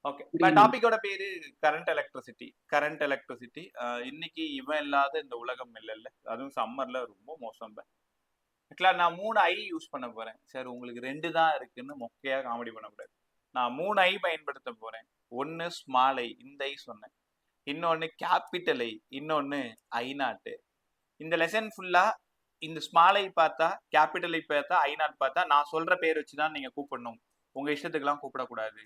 Okay. டாபிக்கோட பேரு current electricity. இன்னைக்கு இவன் இல்லாத இந்த உலகம் இல்லல்ல. அதுவும் சம்மர்ல ரொம்ப மோசம். ஆக்சுவலா நான் 3 ஐ யூஸ் பண்ண போறேன். சரி உங்களுக்கு 2 தான் இருக்குன்னு மொக்கையா காமெடி பண்ணக்கூடாது. நான் 3 ஐ பயன்படுத்த போறேன். ஒன்னு ஸ்மால் ஐ, இந்த ஐ சொன்னேன். இன்னொன்னு கேபிட்டல் ஐ, இன்னொன்னு ஐ நாட். இந்த லெசன் ஃபுல்லா இந்த ஸ்மால் ஐ பார்த்தா, கேபிட்டல் ஐ பார்த்தா, ஐ நாட் பார்த்தா நான் சொல்ற பேர் வச்சு தான் நீங்க கூப்பிடணும். உங்க இஷ்டத்துக்குலாம் கூப்பிடக்கூடாது.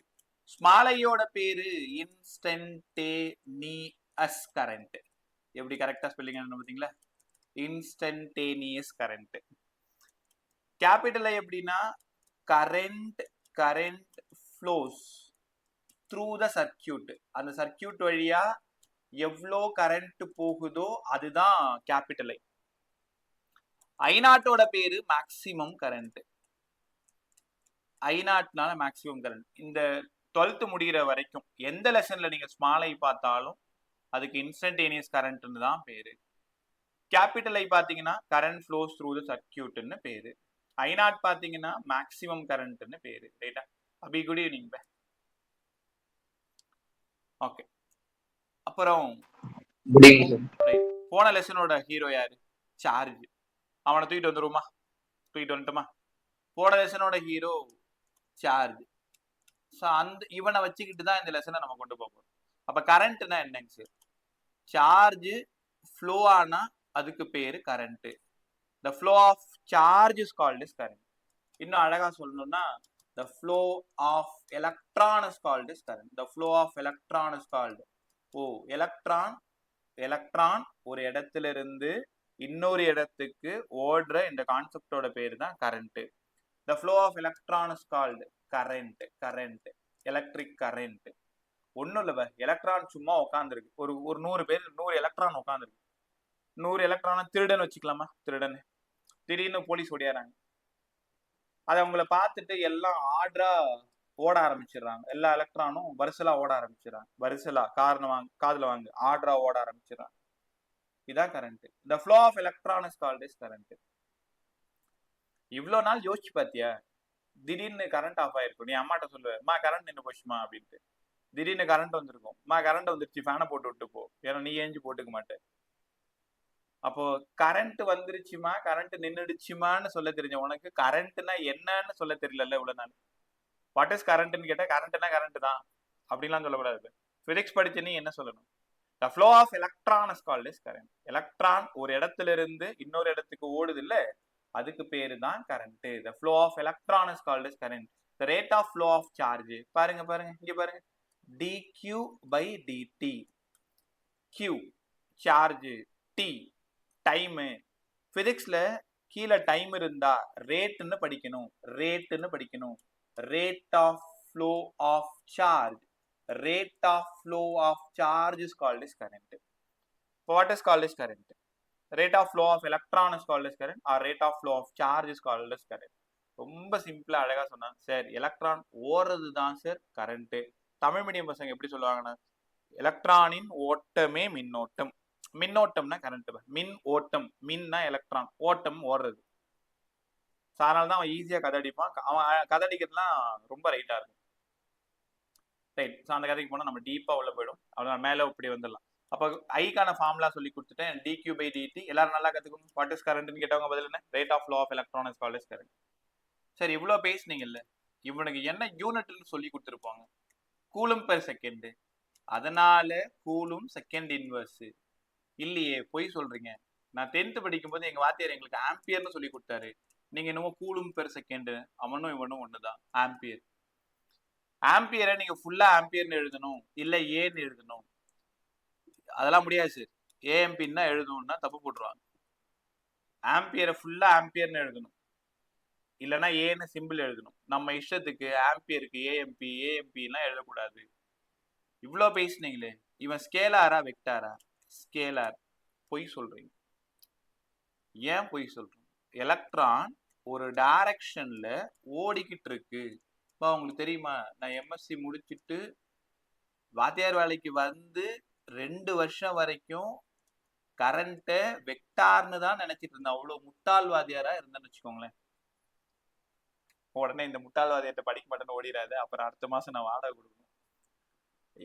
ஸ்மால் ஐயோட பேரு இன்ஸ்டன்டேனியஸ் கரண்ட். எப்படி கரெக்டா ஸ்பெல்லிங் பார்த்தீங்களா? Instantaneous current. கேபிட்டல் ஐ எப்படின்னா current flows through the circuit. அந்த சர்க்கியூட் வழியா எவ்வளோ கரண்ட் போகுதோ அதுதான் கேபிட்டல் ஐ. ஐ நாட்டோட பேரு மேக்சிமம் கரண்ட். ஐ நாட்னால மேக்சிமம் கரண்ட். இந்த 12th முடிகிற வரைக்கும் எந்த லெசன்ல நீங்க ஸ்மால் ஐ பார்த்தாலும் அதுக்கு இன்ஸ்டன்டேனியஸ் கரண்ட்னு தான் பேரு. கேபிட்டல் ஐ பாத்தீங்கன்னா கரண்ட் ஃப்ளோஸ் த்ரூ த சர்க்கியூட்னு பேரு. ஐ நாட் பாத்தீங்கன்னா மேக்சிமம் கரண்ட்னு பேரு. ரைட்டா? அபி குட் ஈவினிங். ஓகே. அப்புறம் போன லெசனோட ஹீரோ யாரு? சார்ஜ். அவனை தூக்கிட்டு வந்துருமா? தூக்கிட்டு வந்துட்டுமா? போன லெசனோட ஹீரோ சார்ஜ். அந்த இவனை வச்சுக்கிட்டு தான் இந்த லெசனை நம்ம கொண்டு போறோம். அப்ப கரண்ட்னா என்னங்க சார்? சார்ஜ் ஃப்ளோ ஆனா அதுக்கு பேரு current. the flow of charge is called as current. இன்னும் அழகா சொல்லணும்னா the flow of electron is called as current. the flow of electron is called electron ஒரு இடத்துல இருந்து இன்னொரு இடத்துக்கு ஓடுற இந்த கான்செப்டோட பேரு தான் current. the flow of electron is called current. electric current. ஒன்னும் இல்ல, எலக்ட்ரான் சும்மா உட்காந்துருக்கு. ஒரு 100 பேர் 100 எலக்ட்ரான் உட்காந்துருக்கு. 100 எலக்ட்ரான திருடன் வச்சுக்கலாமா? திருடன். திடீர்னு போலீஸ் ஓடியாராங்க. அதை அவங்கள பார்த்துட்டு எல்லாம் ஆர்டரா ஓட ஆரம்பிச்சிடுறாங்க. எல்லா எலக்ட்ரானும் வரிசலா ஓட ஆரம்பிச்சிடறாங்க. வரிசலா காதுல வாங்க ஆர்டரா ஓட ஆரம்பிச்சிடறாங்க. இதான் current. the flow of electron is called as current. இவ்வளவு நாள் யோசிச்சு பாத்தியா? திடீர்னு கரண்ட் ஆஃப் ஆயிருக்கும். நீ அம்மாட்ட சொல்லுவ, அம்மா கரண்ட் நின்று போச்சுமா அப்படின்ட்டு. திடீர்னு கரண்ட் வந்திருக்கும். அம்மா கரண்ட் வந்துருச்சு, ஃபேனை போட்டு விட்டு போ. ஏன்னா நீ ஏஞ்சி போட்டுக்க மாட்டேன். அப்போ கரண்ட் வந்துருச்சுமா, கரண்ட் நின்றுடுச்சுமான்னு சொல்ல தெரிஞ்ச உனக்கு கரண்ட்னா என்னன்னு சொல்ல தெரியல இவ்வளவு நாள். வாட் இஸ் கரண்ட்னு கேட்டா கரண்ட்னா கரண்ட் தான் அப்படின்லாம் சொல்லக்கூடாது. பிசிக்ஸ் படிச்சு நீ என்ன சொல்லணும்? the flow of electron is called as current. Electron ஒரு இடத்துல இருந்து இன்னொரு இடத்துக்கு ஓடுது இல்ல, அதுக்கு பேரு தான் current. the flow of electron is called as current. the rate of flow of charge, பாருங்க இங்க பாருங்க, dq by dt. q charge, t time. பிசிக்ஸ்ல கீழே டைம் இருந்தா ரேட்னு படிக்கணும். Rate of flow of charge. rate of flow of charge is called as current. What is called as current? rate of flow of electron is called as current or rate of flow of charge is called as current. ரொம்ப சிம்பிளா அழகா சொன்னாங்க sir. Electron ஓடுறது தான் sir current. Tamil medium பசங்க எப்படி சொல்லுவாங்கன்னா, எலக்ட்ரானின் ஓட்டமே மின்னோட்டம். மின்னோட்டம்னா கரண்ட். மின் ஓட்டம், மின்னா எலக்ட்ரான், ஓட்டம் ஓடுறது. அதனால தான் அவன் ஈஸியா கதடிப்பான். அவன் கதடிக்கிறதுலாம் ரொம்ப ரைட்டா இருக்கும். ரைட். அந்த கதைக்கு போனா நம்ம டீப்பா உள்ள போயிடும். அவ்வளவு மேல இப்படி வந்துடலாம். அப்ப ஐக்கான ஃபார்முலா சொல்லி கொடுத்துட்டேன். dq by dt எல்லாரும் நல்லா கத்துக்கணும். வாட் இஸ் கரண்ட்னு கேட்டவங்க பதில் என்ன? Rate of flow of electron is called as current. சரி, இவ்வளவு பேசுனீங்கல்ல, இவனுக்கு என்ன யூனிட்னு சொல்லி கொடுத்துருப்பாங்க? Coulomb per second. அதனால கூலும் செகண்ட் இன்வர்ஸ். இல்லையே, பொய் சொல்றீங்க. நான் 10th படிக்கும் போது எங்க வாத்தியார் எங்களுக்கு ஆம்பியர்னு சொல்லி கொடுத்தாரு. நீங்க என்னமோ கூலும் பெர் செகண்ட். அவனும் இவனும் ஒண்ணுதான், ஆம்பியர். ஆம்பியரை நீங்க ஃபுல்லா ஆம்பியர்னு எழுதணும், இல்ல ஏன்னு எழுதணும். அதெல்லாம் முடியாது சார். ஏஎம்பின்னா எழுதணும்னா தப்பு போட்டுருவாங்க. ஆம்பியரை ஃபுல்லா ஆம்பியர்னு எழுதணும், இல்லைன்னா ஏன்னு சிம்பிள் எழுதணும். நம்ம இஷ்டத்துக்கு ஆம்பியருக்கு ஏஎம்பி எல்லாம் எழுதக்கூடாது. இவ்வளவு பேசுனீங்களே, இவன் ஸ்கேலாரா வெக்டாரா? ஸ்கேலார். பொய் சொல்றீங்க. ஏன் பொய் சொல்றீங்க? எலக்ட்ரான் ஒரு டைரக்ஷன்ல ஓடிக்கிட்டு இருக்கு. உங்களுக்கு தெரியுமா, நான் எம்எஸ்சி முடிச்சுட்டு வாத்தியார் வேலைக்கு வந்து 2 வருஷம் வரைக்கும் கரண்ட்டை வெக்டார்னு தான் நினைச்சிட்டு இருந்தேன். அவ்வளவு முட்டாள்வாதியாரா இருந்தேன்னு வச்சுக்கோங்களேன். உடனே இந்த முட்டாள்வாதியார்ட்ட படிக்க மாட்டேன்னு ஓடிடாது. அப்புறம் அடுத்த மாசம் நான் வாடகை கொடுக்கணும்.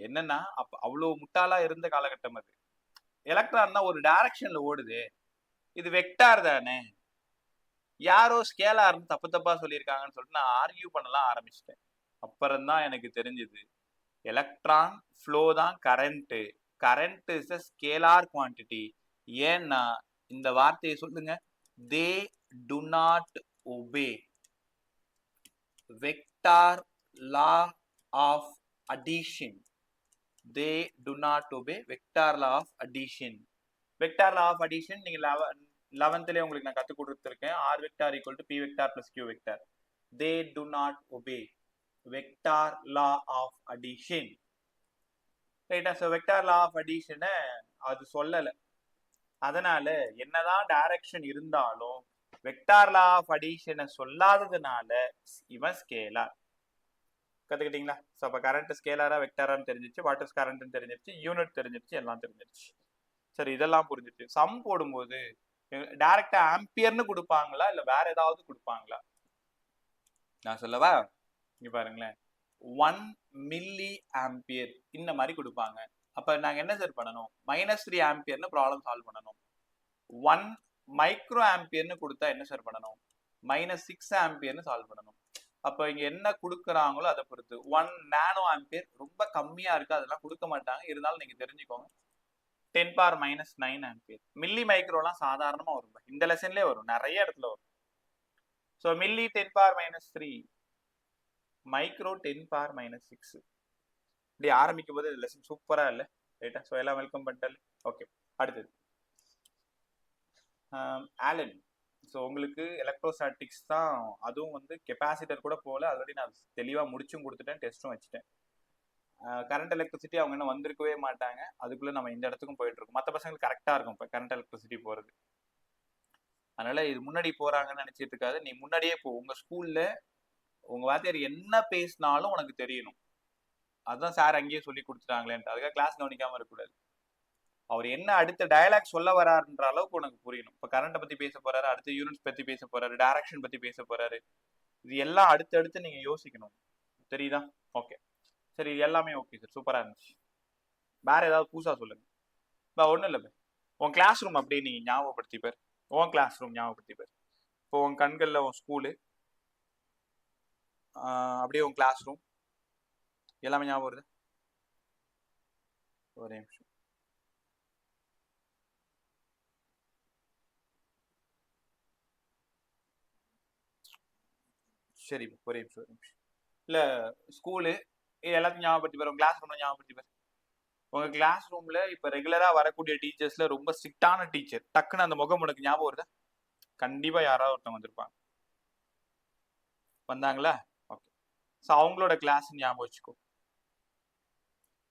என்னன்னா அவ்வளவு முட்டாளா இருந்த காலகட்டம் அது. எலக்ட்ரான் தான் ஒரு டைரக்ஷன்ல ஓடுது, இது வெக்டார் தானே, யாரோ ஸ்கேலார்னு தப்பு தப்பா சொல்லியிருக்காங்கன்னு சொல்லிட்டு நான் ஆர்கியூ பண்ணலாம் ஆரம்பிச்சிட்டேன். அப்புறம் தான் எனக்கு தெரிஞ்சது எலக்ட்ரான் ஃப்ளோ தான் current. Current is a scalar quantity. ஏன்னா இந்த வார்த்தையை சொல்லுங்க, they do not obey vector law of addition. they do not obey vector law of addition. vector law of addition நீங்க 11th உங்களுக்கு நான் கத்து கொடுத்திருக்கேன். r vector equal to p vector plus q vector. they do not obey vector law of addition. ரைட்டா? So vector law of அடிஷனை அது சொல்லலை. அதனால என்னதான் டைரக்ஷன் இருந்தாலும் வெக்டார் லா ஆஃப் அடிஷனை சொல்லாததுனால இவன் ஸ்கேலார். கத்துக்கிட்டீங்களா? ஸோ அப்போ கரண்ட் ஸ்கேலாரா வெக்டாரான்னு தெரிஞ்சிச்சு, வாட் இஸ் கரண்ட்னு தெரிஞ்சிருச்சு, யூனிட் தெரிஞ்சிருச்சு, எல்லாம் தெரிஞ்சிருச்சு. சரி, இதெல்லாம் புரிஞ்சிச்சு. சம் போடும்போது டைரக்டா ஆம்பியர்னு கொடுப்பாங்களா இல்ல வேற ஏதாவது கொடுப்பாங்களா? நான் சொல்லவா? இங்க பாருங்களேன், 1 மில்லி ஆம்பியர் இந்த மாதிரி கொடுப்பாங்க. அப்ப நாங்க என்ன சார் பண்ணணும்? -3 ஆம்பியர்னு ப்ராப்ளம் சால்வ் பண்ணணும். 1 மைக்ரோ ஆம்பியர்னு கொடுத்தா என்ன சார் பண்ணணும்? -6 ஆம்பியர்னு சால்வ் பண்ணணும். அப்ப இங்க என்ன கொடுக்குறாங்களோ அதை பொறுத்து. 1 நானோ ஆம்பியர் ரொம்ப கம்மியா இருக்கு, அதெல்லாம் கொடுக்க மாட்டாங்க, இருந்தாலும் நீங்க தெரிஞ்சுக்கோங்க. 10⁻⁹ ஆம்பியர். மில்லி மைக்ரோலாம் சாதாரணமா வரும், இந்த லெசன்லயே வரும், நிறைய இடத்துல வரும். So milli 10⁻⁻3, micro 10⁻⁻6. இப்படி ஆரம்பிக்கும் போது லெசன் சூப்பரா இல்லை? ரைட்டா? ஸோ எல்லாம் வெல்கம் பண்ணிட்டாரு. ஓகே, அடுத்தது ஆலன். ஸோ உங்களுக்கு எலக்ட்ரோஸ்டாட்டிக்ஸ் தான், அதுவும் வந்து கெப்பாசிட்டர் கூட போல, ஆல்ரெடி நான் தெளிவாக முடிச்சும் கொடுத்துட்டேன், டெஸ்ட்டும் வச்சுட்டேன். கரண்ட் எலக்ட்ரிசிட்டி அவங்க இன்னும் வந்திருக்கவே மாட்டாங்க, அதுக்குள்ளே நம்ம இந்த இடத்துக்கும் போயிட்டு இருக்கோம். மற்ற பசங்களுக்கு கரெக்டாக இருக்கும் இப்போ கரண்ட் எலக்ட்ரிசிட்டி போகிறது. அதனால இது முன்னாடி போகிறாங்கன்னு நினச்சிட்டு இருக்காது, நீ முன்னாடியே போ. உங்கள் ஸ்கூலில் உங்கள் வாத்தியார் என்ன பேசினாலும் உனக்கு தெரியணும். அதுதான் சார் அங்கேயே சொல்லி கொடுத்துட்டாங்களேன்ட்டு அதுக்காக கிளாஸ் கவனிக்காமல் இருக்கக்கூடாது. அவர் என்ன அடுத்த டயலாக் சொல்ல வராருன்ற அளவுக்கு உனக்கு புரியணும். இப்போ கரண்ட்டை பற்றி பேச போறாரு, அடுத்த யூனிட்ஸ் பற்றி பேச போறாரு, டைரக்ஷன் பற்றி பேச போறாரு. இது எல்லாம் அடுத்தடுத்து நீங்கள் யோசிக்கணும். தெரியுதா? ஓகே, சரி, இது எல்லாமே ஓகே சார், சூப்பராக இருந்துச்சு. வேற ஏதாவது புதுசாக சொல்லுங்க. இப்போ ஒன்றும் இல்லை, உன் கிளாஸ் ரூம் அப்படியே நீங்கள் ஞாபகப்படுத்திப்பார். உன் கிளாஸ் ரூம் ஞாபகப்படுத்திப்பார். இப்போ உன் கண்களில் உன் ஸ்கூலு, அப்படியே உன் கிளாஸ் ரூம் எல்லாமே ஞாபகம் வருது? ஒரே நிமிஷம். சரி, ஒரே நிமிஷம். இல்லை, ஸ்கூலு எல்லாத்தையும் ஞாபகப்படுத்தி பாரு, உங்க கிளாஸ் ரூம்ல ஞாபகப்படுத்தி பாரு. உங்க கிளாஸ் ரூம்ல இப்ப ரெகுலரா வரக்கூடிய டீச்சர்ஸ்ல ரொம்ப ஸ்ட்ரிக்டான டீச்சர், டக்குன்னு அந்த முகம் உனக்கு ஞாபகம் வருதா? கண்டிப்பா யாராவது ஒருத்தவங்க வந்திருப்பாங்க. வந்தாங்களா? ஓகே. ஸோ அவங்களோட கிளாஸ் ஞாபகம் வச்சுக்கோ.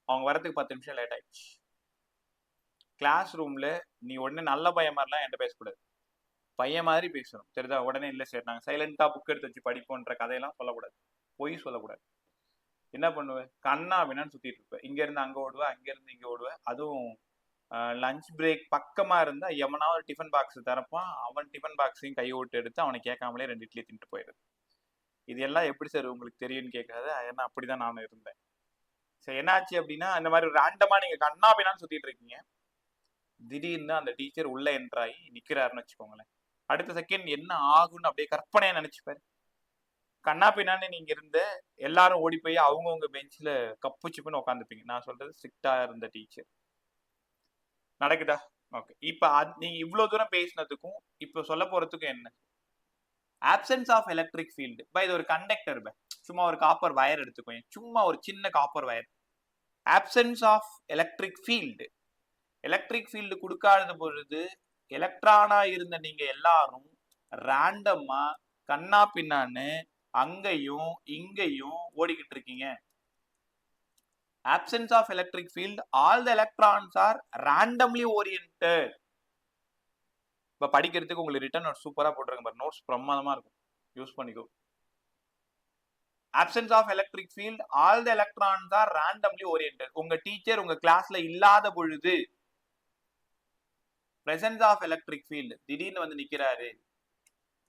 அவங்க வரதுக்கு 10 நிமிஷம் லேட் ஆயிடுச்சு. கிளாஸ் ரூம்ல நீ உடனே நல்ல பையன் மாதிரிலாம் என்கிட்ட பேசக்கூடாது, பையன் மாதிரி பேசணும், தெரியுதா? உடனே இல்லை சார் நாங்கள் சைலண்டா புக் எடுத்து வச்சு படிப்போன்ற கதையெல்லாம் சொல்லக்கூடாது, பொய் சொல்லக்கூடாது. என்ன பண்ணுவேன்? கண்ணா வினான்னு சுத்திட்டு இருப்பேன், இங்க இருந்து அங்க ஓடுவேன், அங்க இருந்து இங்க ஓடுவேன். அதுவும் லஞ்ச் பிரேக் பக்கமா இருந்தா எவனாவது டிஃபன் பாக்ஸ் தரப்பான், அவன் டிஃபன் பாக்ஸையும் கை ஓட்டு எடுத்து அவனை கேட்காமலே 2 இட்லி தின்ட்டு போயிடுது. இது எல்லாம் எப்படி சார் உங்களுக்கு தெரியும்னு கேட்காத, ஏன்னா அப்படிதான் நானும் இருந்தேன். சரி, என்னாச்சு அப்படின்னா, இந்த மாதிரி ரேண்டமா நீங்க கண்ணா பின்னான்னு சுத்திட்டு இருக்கீங்க, திடீர்னு அந்த டீச்சர் உள்ள என்ட்ராகி நிக்கிறாருன்னு வச்சுக்கோங்களேன். அடுத்த செகண்ட் என்ன ஆகும்னு அப்படியே கற்பனையா நினைச்சுப்பாரு. கண்ணா பின்னான்னு நீங்க இருந்த எல்லாரும் ஓடி போய் அவங்கவுங்க பெஞ்சில் கப்புச்சுப்புன்னு உட்காந்துப்பீங்க. நான் சொல்றது ஸ்ட்ரிக்டா இருந்த டீச்சர். நடக்குதா? ஓகே. இப்ப நீங்க இவ்வளவு தூரம் பேசினதுக்கும் இப்ப சொல்ல போறதுக்கும் என்ன? Absence of electric field. இது ஒரு கண்டக்டர், சும்மா ஒரு காப்பர் வயர் எடுத்துக்கோங்க, சும்மா ஒரு சின்ன copper wire. Absence of electric field. Electric field கொடுக்காத பொழுது எலக்ட்ரானா இருந்த நீங்க எல்லாரும் ரேண்டமா கண்ணா பின்னான்னு அங்கேயும் இங்கேயும் ஓடிக்கிட்டு இருக்கீங்க. absence of electric field, all the electrons are randomly oriented. இப்ப படிக்கிறதுக்கு உங்களுக்கு ரிட்டன் நோட்ஸ் சூப்பரா போட்டுருங்க பாரு, நோட்ஸ் பிரமாதமா இருக்கும், யூஸ் பண்ணிக்கோ. absence of electric field, all the electrons are randomly oriented. உங்க டீச்சர் உங்க கிளாஸ்ல இல்லாத பொழுது presence of electric field, திடீர்னு வந்து நிக்கிறாரு.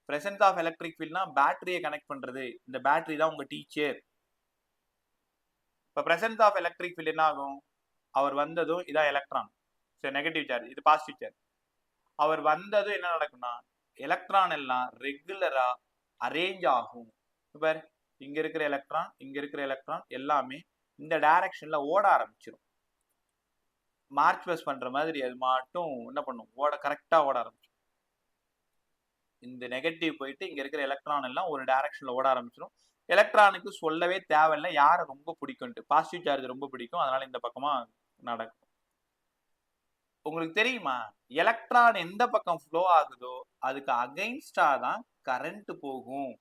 presence of electric fieldனா பேட்டரியை கனெக்ட் பண்றது, இந்த பேட்டரி தான் உங்க டீச்சர். இப்போ பிரசன்ஸ் ஆஃப் எலக்ட்ரிக் ஃபீல்டு என்ன ஆகும்? அவர் வந்ததும் இதான் எலக்ட்ரான், சரி நெகட்டிவ் சார்ஜ், இது பாசிட்டிவ் சார்ஜ். அவர் வந்ததும் என்ன நடக்கும்னா எலக்ட்ரான் எல்லாம் ரெகுலரா அரேஞ்ச் ஆகும். இப்போ இங்க இருக்கிற எலக்ட்ரான் எல்லாமே இந்த டைரக்ஷன்ல ஓட ஆரம்பிச்சிடும். மார்ச் பாஸ் பண்ற மாதிரி அது மட்டும் என்ன பண்ணும், கரெக்டா ஓட ஆரம்பிச்சிடும். இந்த நெகட்டிவ் போயிட்டு இங்க இருக்கிற எலக்ட்ரான் எல்லாம் ஒரு டைரக்ஷன்ல ஓட ஆரம்பிச்சிடும். எலக்ட்ரானுக்கு சொல்லவே தேவையில்லை யாரை ரொம்ப பிடிக்கும்ட்டு, பாசிட்டிவ் சார்ஜ் ரொம்ப பிடிக்கும், அதனால இந்த பக்கமா நடக்கும். உங்களுக்கு தெரியுமா, எலக்ட்ரான் எந்த பக்கம் ஃப்ளோ ஆகுதோ அதுக்கு அகைன்ஸ்டா தான் கரண்ட் போகும்.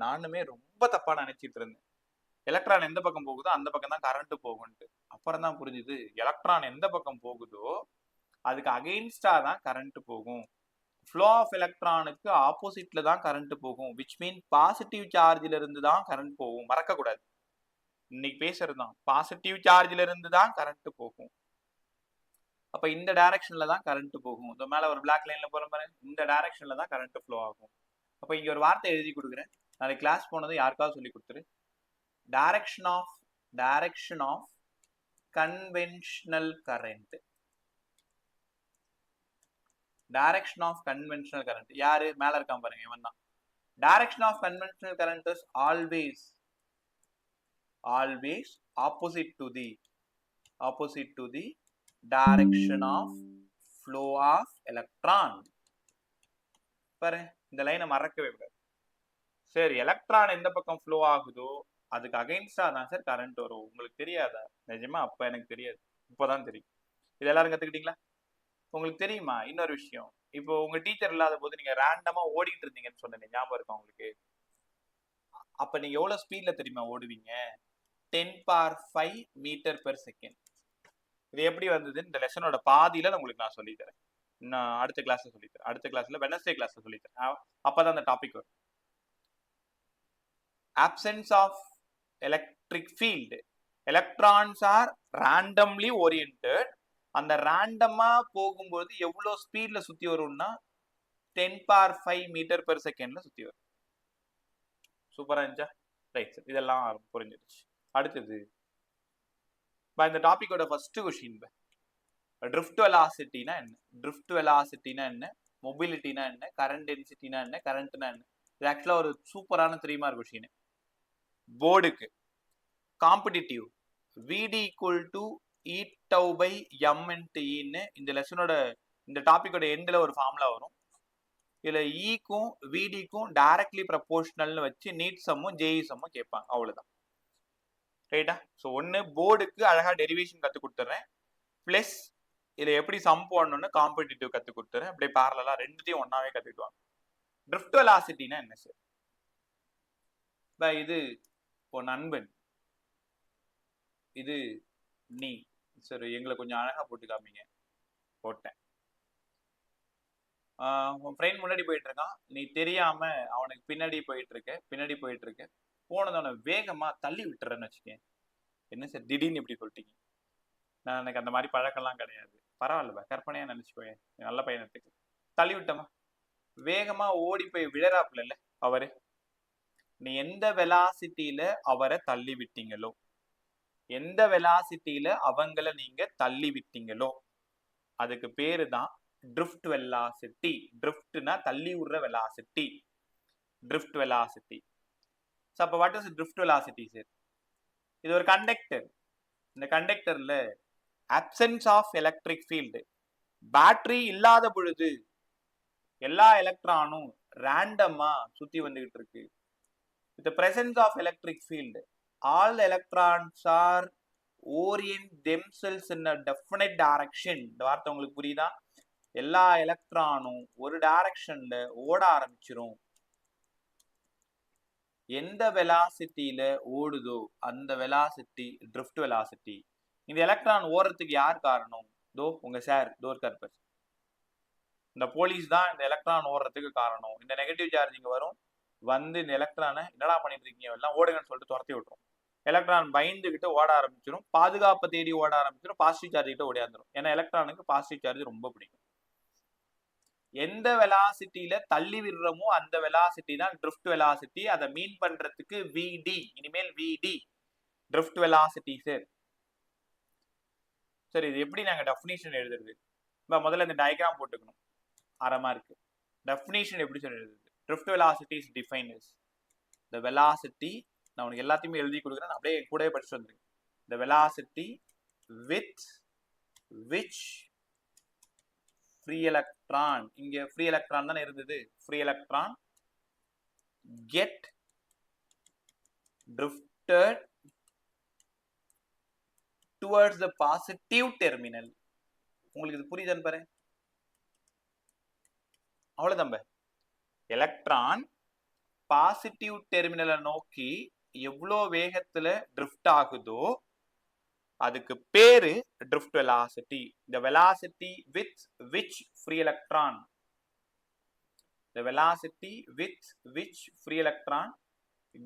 நானுமே ரொம்ப தப்பா நினைச்சிட்டு இருந்தேன், எலக்ட்ரான் எந்த பக்கம் போகுதோ அந்த பக்கம் தான் கரண்ட் போகும்ட்டு. அப்புறம் தான் புரிஞ்சுது, எலக்ட்ரான் எந்த பக்கம் போகுதோ அதுக்கு அகைன்ஸ்டா தான் கரண்ட் போகும். ஃப்ளோ ஆஃப் எலக்ட்ரானுக்கு ஆப்போசிட்ல தான் கரண்ட் போகும், விச் மீன் பாசிட்டிவ் சார்ஜ்ல இருந்து தான் கரண்ட் போகும். மறக்க கூடாது, இன்னைக்கு பேசுறது தான், பாசிட்டிவ் சார்ஜ்ல இருந்து தான் கரண்ட் போகும். அப்ப இந்த டைரக்ஷன்ல தான் கரண்ட் போகும். இந்த மேல ஒரு பிளாக் லைன்ல போற பாருங்க, இந்த டைரக்ஷன்ல தான் கரண்ட் ஃப்ளோ ஆகும். அப்ப இங்க ஒரு வார்த்தை எழுதி கொடுக்குறேன், நாளைக்கு கிளாஸ் போனது யாருக்காவது சொல்லி கொடுத்துரு. Direction of conventional current. Direction of conventional current யாரு? மேல இருக்கான் பாருங்க, இவன் தான். Direction of conventional current is always opposite to the direction of flow of electron. பாரு, இந்த லைனை மறக்கவே கூடாது. சரி, எலக்ட்ரான் எந்த பக்கம் ஃப்ளோ ஆகுதோ அதுக்கு அகைன்ஸ்டா தான் சார் கரண்ட் வரும். உங்களுக்கு தெரியாதா? நிஜமா அப்ப எனக்கு தெரியாது, இப்பதான் தெரியும். இது எல்லாரும் கத்துக்கிட்டீங்களா? உங்களுக்கு தெரியுமா இன்னொரு விஷயம், இப்போ உங்க டீச்சர் இல்லாத போது நீங்க ரேண்டமா ஓடிட்டு இருந்தீங்கன்னு சொன்னீங்க, ஞாபகம் இருக்கா உங்களுக்கு? அப்ப நீங்க எவ்வளவு ஸ்பீட்ல தெரியுமா ஓடுவீங்க? 10⁵ மீட்டர்/செகண்ட். இது எப்படி வந்தது இந்த லெசனோட பாதியில உங்களுக்கு நான் சொல்லி தரேன். நான் அடுத்த கிளாஸ்ல சொல்லி தரேன், அடுத்த கிளாஸ்ல வெட்னஸ்டே கிளாஸ்ல சொல்லி தரேன். அப்பதான் அந்த டாபிக் வரும். absence of electric field, electrons are randomly oriented. அந்த ரேண்டமா போகும்போது எவ்வளவு ஸ்பீட்ல சுத்தி வரும்னா 10⁵ மீட்டர்/செகண்ட்ல சுத்தி வரும். சூப்பரா இருந்துச்சா? ரைட், இதெல்லாம் புரிஞ்சிருச்சு. அடுத்தது இந்த டாபிக்கோட ஃபர்ஸ்ட் கொஸ்டின், ட்ரிஃப்ட் வெலாசிட்டினா என்ன? ட்ரிஃப்ட் வெலாசிட்டினா என்ன? மொபிலிட்டினா என்ன? கரண்ட் டென்சிட்டினா என்ன? கரண்ட்னா என்ன? இது ஆக்சுவலா ஒரு சூப்பரான 3 மார்க் கொஸ்டின். போர்டுக்கு காம்படிட்டிவ் VD = E/m/E இந்த லெசனோட இந்த டாபிக்கோட எண்ட்ல ஒரு ஃபார்முலா வரும். இதுல ஈக்கும் விடிக்கும் டைரக்ட்லி ப்ரொபோர்ஷனல்னு வச்சு நீட் சம்மும் ஜேஇ சம்மும் கேட்பாங்க, அவ்வளவுதான். ரைட்டா? ஸோ ஒன்னு போர்டுக்கு அழகா டெரிவேஷன் கத்து கொடுத்துறேன், பிளஸ் இதை எப்படி சம் போடணும்னு காம்படிட்டிவ் கத்து கொடுத்துறேன். அப்படியே பேரலா ரெண்டுத்தையும் ஒன்னாவே கத்துக்குவாங்க. ட்ரிஃப்ட் வெலாசிட்டினா என்ன சார்? இது ஒரு நண்பன், இது நீ. சரி, எங்களை கொஞ்சம் அழகா போட்டு காமிங்க. போட்டேன். உன் ஃப்ரெண்ட் முன்னாடி போயிட்டு இருக்கான், நீ தெரியாம அவனுக்கு பின்னாடி போயிட்டு இருக்க. போனதவனை வேகமா தள்ளி விட்டுறேன்னு வச்சுக்கேன். என்ன சார் திடீர்னு இப்படி சொல்லிட்டீங்க? நான் எனக்கு அந்த மாதிரி பழக்கம்லாம் கிடையாது. பரவாயில்ல, கற்பனையா நினைச்சுக்கோயே, நல்ல பையனத்துக்கு தள்ளி விட்டமா, வேகமா ஓடி போய் விழறாப்புல இல்ல அவரு. நீ எந்த வெலாசிட்டியில அவரை தள்ளி விட்டீங்களோ, எந்த வெலாசிட்டியில அவங்கள நீங்க தள்ளி விட்டீங்களோ அதுக்கு பேரு தான் ட்ரிஃப்ட் வெலாசிட்டி. ட்ரிஃப்ட்னா தள்ளி விடுற வெலாசிட்டி, ட்ரிஃப்ட் வெலாசிட்டி. சோ அப்ப what is drift velocity sir? இது ஒரு கண்டக்டர், இந்த கண்டக்டர்ல absence of electric field, battery இல்லாத பொழுது எல்லா எலக்ட்ரானும் ரேண்டமா சுத்தி வந்துகிட்டு இருக்கு. with the presence of electric field, all electrons are orient themselves in a definite direction. இந்த வார்த்தை உங்களுக்கு புரியுதா? எல்லா எலக்ட்ரானும் ஒரு டைரக்ஷன்ல ஓட ஆரம்பிச்சிரும். எந்த வெலாசிட்டியில ஓடுதோ அந்த வெலாசிட்டி ட்ரிஃப்ட் வெலாசிட்டி. இந்த எலக்ட்ரான் ஓடுறதுக்கு யார் காரணம்? தோ உங்க சார் டோர் கர்பஸ், இந்த போலீஸ் தான் இந்த எலக்ட்ரான் ஓடுறதுக்கு காரணம். இந்த நெகட்டிவ் சார்ஜ் இங்க வரும், வந்து இந்த எலக்ட்ரானை என்னடா பண்ணிட்டு இருக்கீங்க எல்லாம் ஓடுங்கன்னு சொல்லிட்டு துரத்தி விட்டுரும். எலக்ட்ரான் பயந்துகிட்டு ஓட ஆரம்பிச்சிடும், பாதுகாப்பை தேடி ஓட ஆரம்பிச்சிடும், பாசிட்டிவ் சார்ஜ் கிட்ட ஓடியாந்துடும். ஏன்னா எலக்ட்ரானுக்கு பாசிட்டிவ் சார்ஜ் ரொம்ப பிடிக்கும். எந்த வெலாசிட்டியில தள்ளி விடுறோமோ அந்த வெலாசிட்டி தான் ட்ரிஃப்ட் வெலாசிட்டி. அதை மீன் பண்றதுக்கு VD, இனிமேல் VD drift velocity சார். சரி, இது எப்படி நாங்க டெஃபினிஷன் எழுதுறது? முதல்ல இந்த டயக்ராம் போட்டுக்கணும். அரை மார்க். டெஃபினிஷன் எப்படி சார் எழுதுறது? drift velocity is defined as the velocity, நான் உனக்கு எல்லாத்தையுமே எழுதி கொடுக்குறேன், அப்படியே கூடவே படிச்சுட்டு வந்துருங்க. The velocity with which free electron, இங்க free electron தானே இருந்தது, free electron get drifted towards the positive terminal. உங்களுக்கு இது புரியுதான்னு பாரு. அவ்வளவுதான். எலக்ட்ரான் பாசிட்டிவ் டெர்மினலை நோக்கி எவ்வளோ வேகத்துல ட்ரிஃப்ட் ஆகுதோ அதுக்கு பேரு drift velocity. The velocity with which free electron, the velocity with which free electron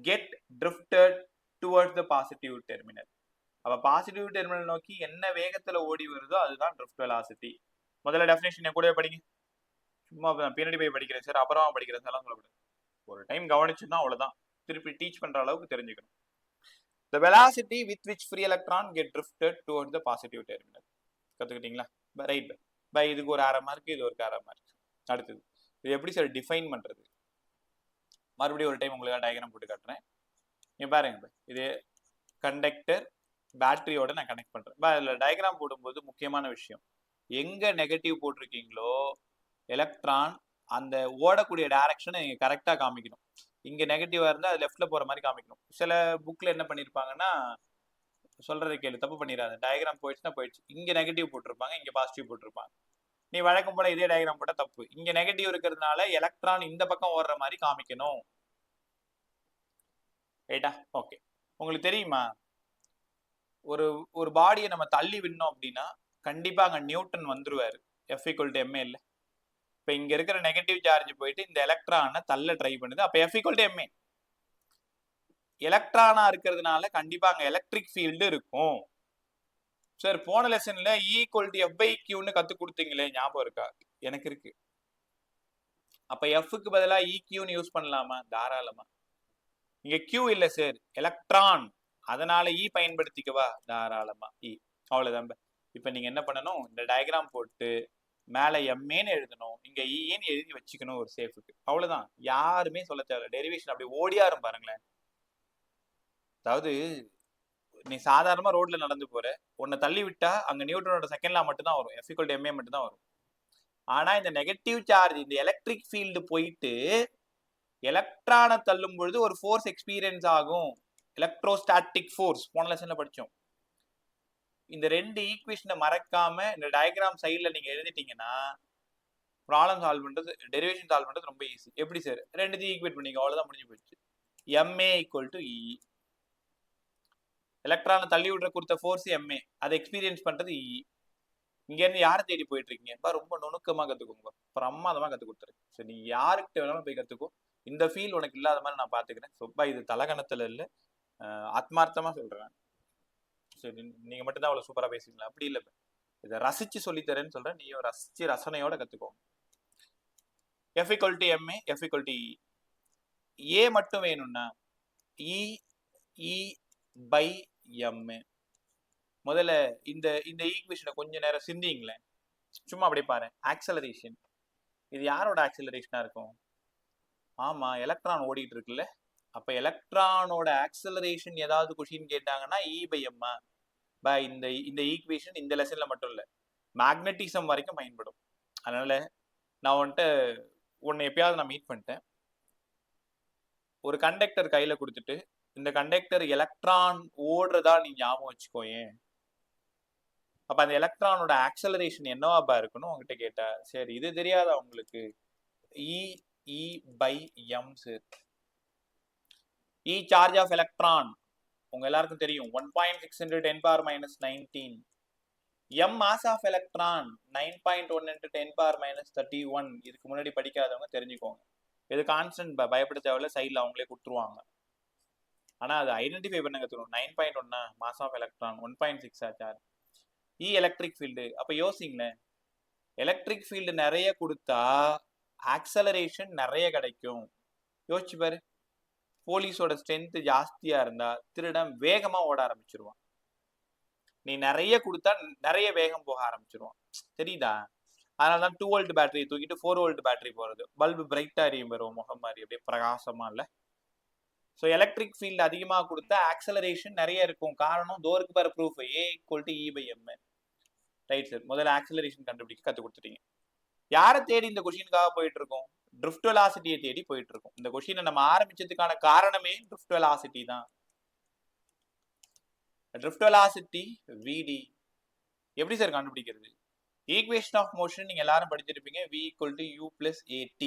get drifted towards the positive terminal. அப்ப பாசிட்டிவ் டெர்மினல் நோக்கி என்ன வேகத்துல ஓடி வருதோ அதுதான் drift velocity. முதல்ல டெஃபினேஷன் கூட படிங்க. சும்மா பின்னாடி போய் படிக்கிறேன் சார், அப்புறமா படிக்கிறேன் சார் சொல்லக்கூடாது. ஒரு டைம் கவனிச்சுன்னா அவ்வளவுதான், திருப்பி டீச் பண்ற அளவுக்கு தெரிஞ்சுக்கணும். The velocity with which free electron get drifted towards the positive terminal. கத்துக்கிட்டீங்களா? ரைட். பை இதுக்கு ஒரு அரை மார்க், இது ஒரு அரை மார்க். அடுத்தது இது எப்படி சார் டிஃபைன் பண்றது? மறுபடியும் ஒரு டைம் உங்களுக்கு டயக்ராம் போட்டு காட்டுறேன். நீங்க பாருங்க, இது கண்டக்டர் பேட்டரியோட நான் கனெக்ட் பண்றேன். இதுல டயக்ராம் போடும்போது முக்கியமான விஷயம், எங்க நெகட்டிவ் போட்டிருக்கீங்களோ எலக்ட்ரான் அந்த ஓடக்கூடிய டைரக்ஷனை நீங்க கரெக்டா காமிக்கணும். இங்க நெகட்டிவா இருந்தா அது லெஃப்ட்ல போற மாதிரி காமிக்கணும். சில புக்ல என்ன பண்ணிருப்பாங்கன்னா, சொல்றதை கேளு, தப்பு பண்ணிடாத, டயக்ராம் போயிடுச்சுன்னா போயிடுச்சு, இங்க நெகட்டிவ் போட்டிருப்பாங்க, இங்க பாசிட்டிவ் போட்டிருப்பாங்க. நீ வழக்கம் போல இதே டயக்ராம் போட்டா தப்பு. இங்க நெகட்டிவ் இருக்கிறதுனால எலக்ட்ரான் இந்த பக்கம் ஓடுற மாதிரி காமிக்கணும். ரைட்டா? ஓகே. உங்களுக்கு தெரியுமா, ஒரு பாடியை நம்ம தள்ளி விடணும் அப்படின்னா கண்டிப்பா அங்க நியூட்டன் வந்துருவாரு. F = ma இல்ல. இப்ப இங்க இருக்கிற நெகட்டிவ் சார்ஜ் போயிட்டு இந்த எலக்ட்ரானை தள்ள ட்ரை பண்ணுது. அப்ப F = ma. எலக்ட்ரானா இருக்கிறதுனால கண்டிப்பா அங்க எலக்ட்ரிக் ஃபீல்டு இருக்கும். சார் போன லெசன்ல E = F/Qன்னு கத்து கொடுத்தீங்களே, ஞாபகம் இருக்கா? எனக்கு இருக்கு. அப்ப Fக்கு பதிலா EQன்னு யூஸ் பண்ணலாமா? தாராளமா. இங்க Q இல்ல சார், எலக்ட்ரான், அதனால E பயன்படுத்திக்கவா? தாராளமா E. அவ்வளவுதான். இப்ப நீங்க என்ன பண்ணணும், இந்த டயக்ராம் போட்டு மேல MAன்னு எழுதணும், இங்க Eன்னு எழுதி வச்சுக்கணும் ஒரு சேஃபுக்கு. அவ்வளவுதான், யாருமே சொல்ல தேவையில்ல. டெரிவேஷன் அப்படி ஓடியாரும் பாருங்களேன். அதாவது நீ சாதாரணமா ரோட்ல நடந்து போற, உன்னை தள்ளி விட்டா அங்க நியூட்டனோட செகண்ட் லா மட்டும் தான் வரும், F = ma மட்டும் தான் வரும். ஆனா இந்த நெகட்டிவ் சார்ஜ், இந்த எலக்ட்ரிக் ஃபீல்டு போயிட்டு எலக்ட்ரானை தள்ளும் பொழுது ஒரு ஃபோர்ஸ் எக்ஸ்பீரியன்ஸ் ஆகும், எலக்ட்ரோஸ்டாட்டிக் ஃபோர்ஸ். போன லெசன்ல படிச்சோம். இந்த ரெண்டு ஈக்குவேஷனை மறக்காம இந்த டயக்ராம் சைட்ல நீங்க எழுதிட்டீங்கன்னா ப்ராப்ளம் சால்வ் பண்றது, டெரிவேஷன் சால்வ் பண்றது ரொம்ப ஈஸி. எப்படி சார்? ரெண்டுத்தையும் ஈக்குவேட் பண்ணிங்க, அவ்வளவுதான், முடிஞ்சு போயிடுச்சு. ma = E. எலக்ட்ரானை தள்ளி விடுற கொடுத்த ஃபோர்ஸ் ma, அதை எக்ஸ்பீரியன்ஸ் பண்றது E. இங்க இருந்து யாரை தேடி போயிட்டு இருக்கீங்க? ரொம்ப நுணுக்கமா கத்துக்கோங்க, பிரமாதமா கத்து கொடுத்துருங்க. சரி, நீ யாருக்கிட்ட வேணாலும் போய் கத்துக்கோ, இந்த ஃபீல் உனக்கு இல்லாத மாதிரி நான் பாத்துக்கிறேன். ரொம்ப இது தலகணத்துல இல்ல, ஆத்மார்த்தமா சொல்றேன். சரி, நீங்க மட்டும்தான் அவ்வளவு சூப்பரா பேசுவீங்களா? அப்படி இல்லை, இதை ரசிச்சு சொல்லித்தரேன்னு சொல்றேன், நீயும் ரசிச்சு ரசனையோட கத்துக்கோங்க. F = ma, F = E. A மட்டும் வேணும்னா E/m. முதல்ல இந்த ஈக்குவேஷனை கொஞ்ச நேரம் சிந்திங்களேன், சும்மா அப்படியே பாரு. ஆக்சலரேஷன், இது யாரோட ஆக்சலரேஷனா இருக்கும்? ஆமா, எலக்ட்ரான் ஓடிட்டு இருக்குல்ல. அப்ப எலக்ட்ரானோட ஆக்சலரேஷன் ஏதாவது கொஸ்டின் கேட்டாங்கன்னா E/m. இந்த ஈக்குவேஷன் இந்த லெசன்ல மட்டும் இல்ல, மேக்னட்டிசம் வரைக்கும் பயன்படும். அதனால நான் உன்னை எப்பயாவது நான் மீட் பண்ணிட்டேன், ஒரு கண்டக்டர் கையில கொடுத்துட்டு இந்த கண்டக்டர் எலக்ட்ரான் ஓடுறதா நீ ஞாபகம் வச்சுக்கோயேன். அப்ப அந்த எலக்ட்ரானோட ஆக்சலரேஷன் என்னவாப்பா இருக்கணும் உங்ககிட்ட கேட்டா, சரி இது தெரியாதா உங்களுக்கு? E/m sir. E charge of electron உங்க எல்லாருக்கும் தெரியும், 1.6 × 10⁻19. M mass of electron 9.1 × 10⁻31. இதுக்கு முன்னாடி படிக்காதவங்க தெரிஞ்சுக்கோங்க. இது கான்ஸ்டன்ட், பயப்பட தேவையில்ல, சைட்ல அவங்களே கொடுத்துருவாங்க. ஆனா அது ஐடென்டிஃபை பண்ண கத்துக்கணும். 9.1 mass of electron, 1.6 charge. E electric field. அப்ப யோசிங்களேன், எலக்ட்ரிக் ஃபீல்டு நிறைய கொடுத்தா ஆக்சலரேஷன் நிறைய கிடைக்கும். யோசிச்சு பாரு, போலீஸோட ஸ்ட்ரென்த் ஜாஸ்தியா இருந்தா திருடன் வேகமா ஓட ஆரம்பிச்சிருவான். நீ நிறைய கொடுத்தா நிறைய வேகம் போக ஆரம்பிச்சிருவான். தெரியுதா? அதனாலதான் 2 வோல்ட் பேட்டரி தூக்கிட்டு 4 வோல்ட் பேட்டரி போறது. பல்பு பிரைட்டா எரியும் வரும் முகம் மாதிரி அப்படியே பிரகாசமா இல்ல. ஸோ எலக்ட்ரிக் ஃபீல்டு அதிகமாக கொடுத்தா ஆக்சலரேஷன் நிறைய இருக்கும். காரணம் தோருக்கு பாரு proof A = E/m. Right sir. முதல்ல ஆக்சலரேஷன் கண்டுபிடிக்க கத்து கொடுத்துட்டீங்க. யாரை தேடி இந்த கொஸ்டினுக்காக போயிட்டு இருக்கோம்? ட்ரிஃப்ட் வெலாசிட்டியை தேடி போயிட்டு இருக்கோம். இந்த கொஸ்டினை நம்ம ஆரம்பிச்சதுக்கான காரணமே ட்ரிஃப்ட் வெலாசிட்டி தான். ட்ரிஃப்ட் வெலாசிட்டி VD எப்படி சார் கண்டுபிடிக்கிறது? ஈக்குவேஷன் ஆஃப் மோஷன் நீங்க எல்லாரும் படிச்சிருப்பீங்க. V = U + AT.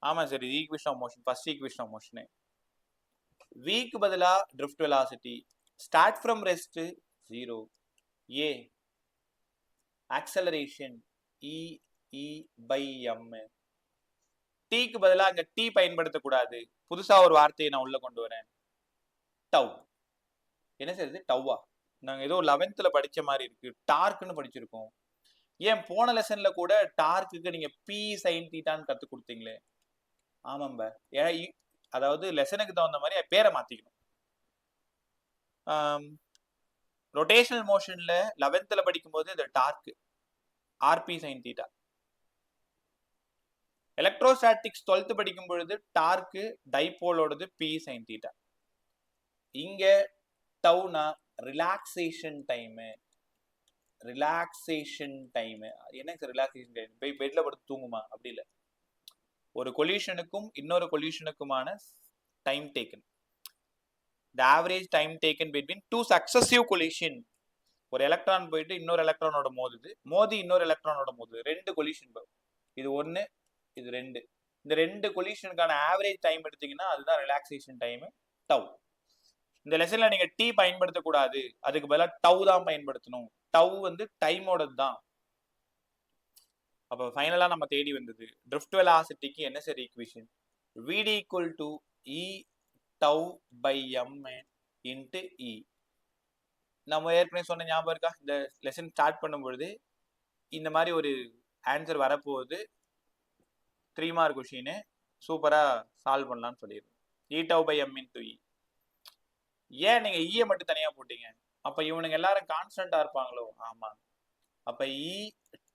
ஆமா சார், இது equation of motion, first equation of motion. Vக்கு பதிலா drift velocity. Start from rest 0. A acceleration E/m. Tக்கு பதிலா அங்க T பயன்படுத்தக்கூடாது. புதுசா ஒரு வார்த்தையை நான் உள்ள கொண்டு வரேன். டவ். என்ன சார் இது? டவ்வா? நாங்க ஏதோ 11th படிச்ச மாதிரி இருக்கு. டார்க்னு படிச்சிருக்கோம். ஏன் போன லெசன்ல கூட டார்க்குக்கு நீங்க P sin தீட்டான்னு கத்து கொடுத்தீங்களே? ஆமாம்ப. அதாவது லெசனுக்கு தகுந்த மாதிரி பேரை மாத்திக்கணும். ரொட்டேஷனல் மோஷன்ல 11th படிக்கும்போது இது டார்க் RP sin தீட்டா. எலக்ட்ரோஸ்டாட்டிக்ஸ் 12th படிக்கும் பொழுது டார்க் டைபோலோடது P sin தீட்டா. இங்க டவுனா ரிலாக்ஸேஷன் டைம். ரிலாக்ஸேஷன் டைம் என்ன சார்? ரிலாக்ஸேஷன் டைம் போய் பெட்ல படுத்து தூங்குமா? அப்படி இல்லை. ஒரு கொலிஷனுக்கும் இன்னொரு கொலிஷனுக்குமான time taken. The average time taken between two successive collision. ஒரு எலக்ட்ரான் போயிட்டு இன்னொரு எலக்ட்ரானோட மோதுது, மோதி இன்னொரு எலக்ட்ரானோட மோதுது. 2 கொலிஷன். இது 1, இது 2. இந்த 2 கொலிஷனுக்கான ஆவரேஜ் டைம் எடுத்தீங்கன்னா அதுதான் ரிலாக்ஸேஷன் டைம், டவ். இந்த லெசன்ல நீங்க T பயன்படுத்தக்கூடாது, அதுக்கு பதிலா டவ் தான் பயன்படுத்தணும். டவ் வந்து டைமோடது தான். அப்ப ஃபைனலா நம்ம தேடி வந்தது ட்ரிஃப்ட் வெலாசிட்டிக்கு என்ன sir equation? VD = E τ/m × E. நம்ம ஏற்கனவே சொன்ன ஞாபகம் இருக்கா? இந்த லெசன் ஸ்டார்ட் பண்ணும்பொழுது இந்த மாதிரி ஒரு ஆன்சர் வரப்போகுது, 3 மார்க் கொஸ்டின், சூப்பரா சால்வ் பண்ணலாம்னு சொல்லிடுறோம். E τ/m × E. ஏன் நீங்க E மட்டும் தனியா போட்டீங்க? அப்ப இவனுங்க எல்லாரும் கான்ஸ்டன்டா இருப்பாங்களோ? ஆமா. அப்ப E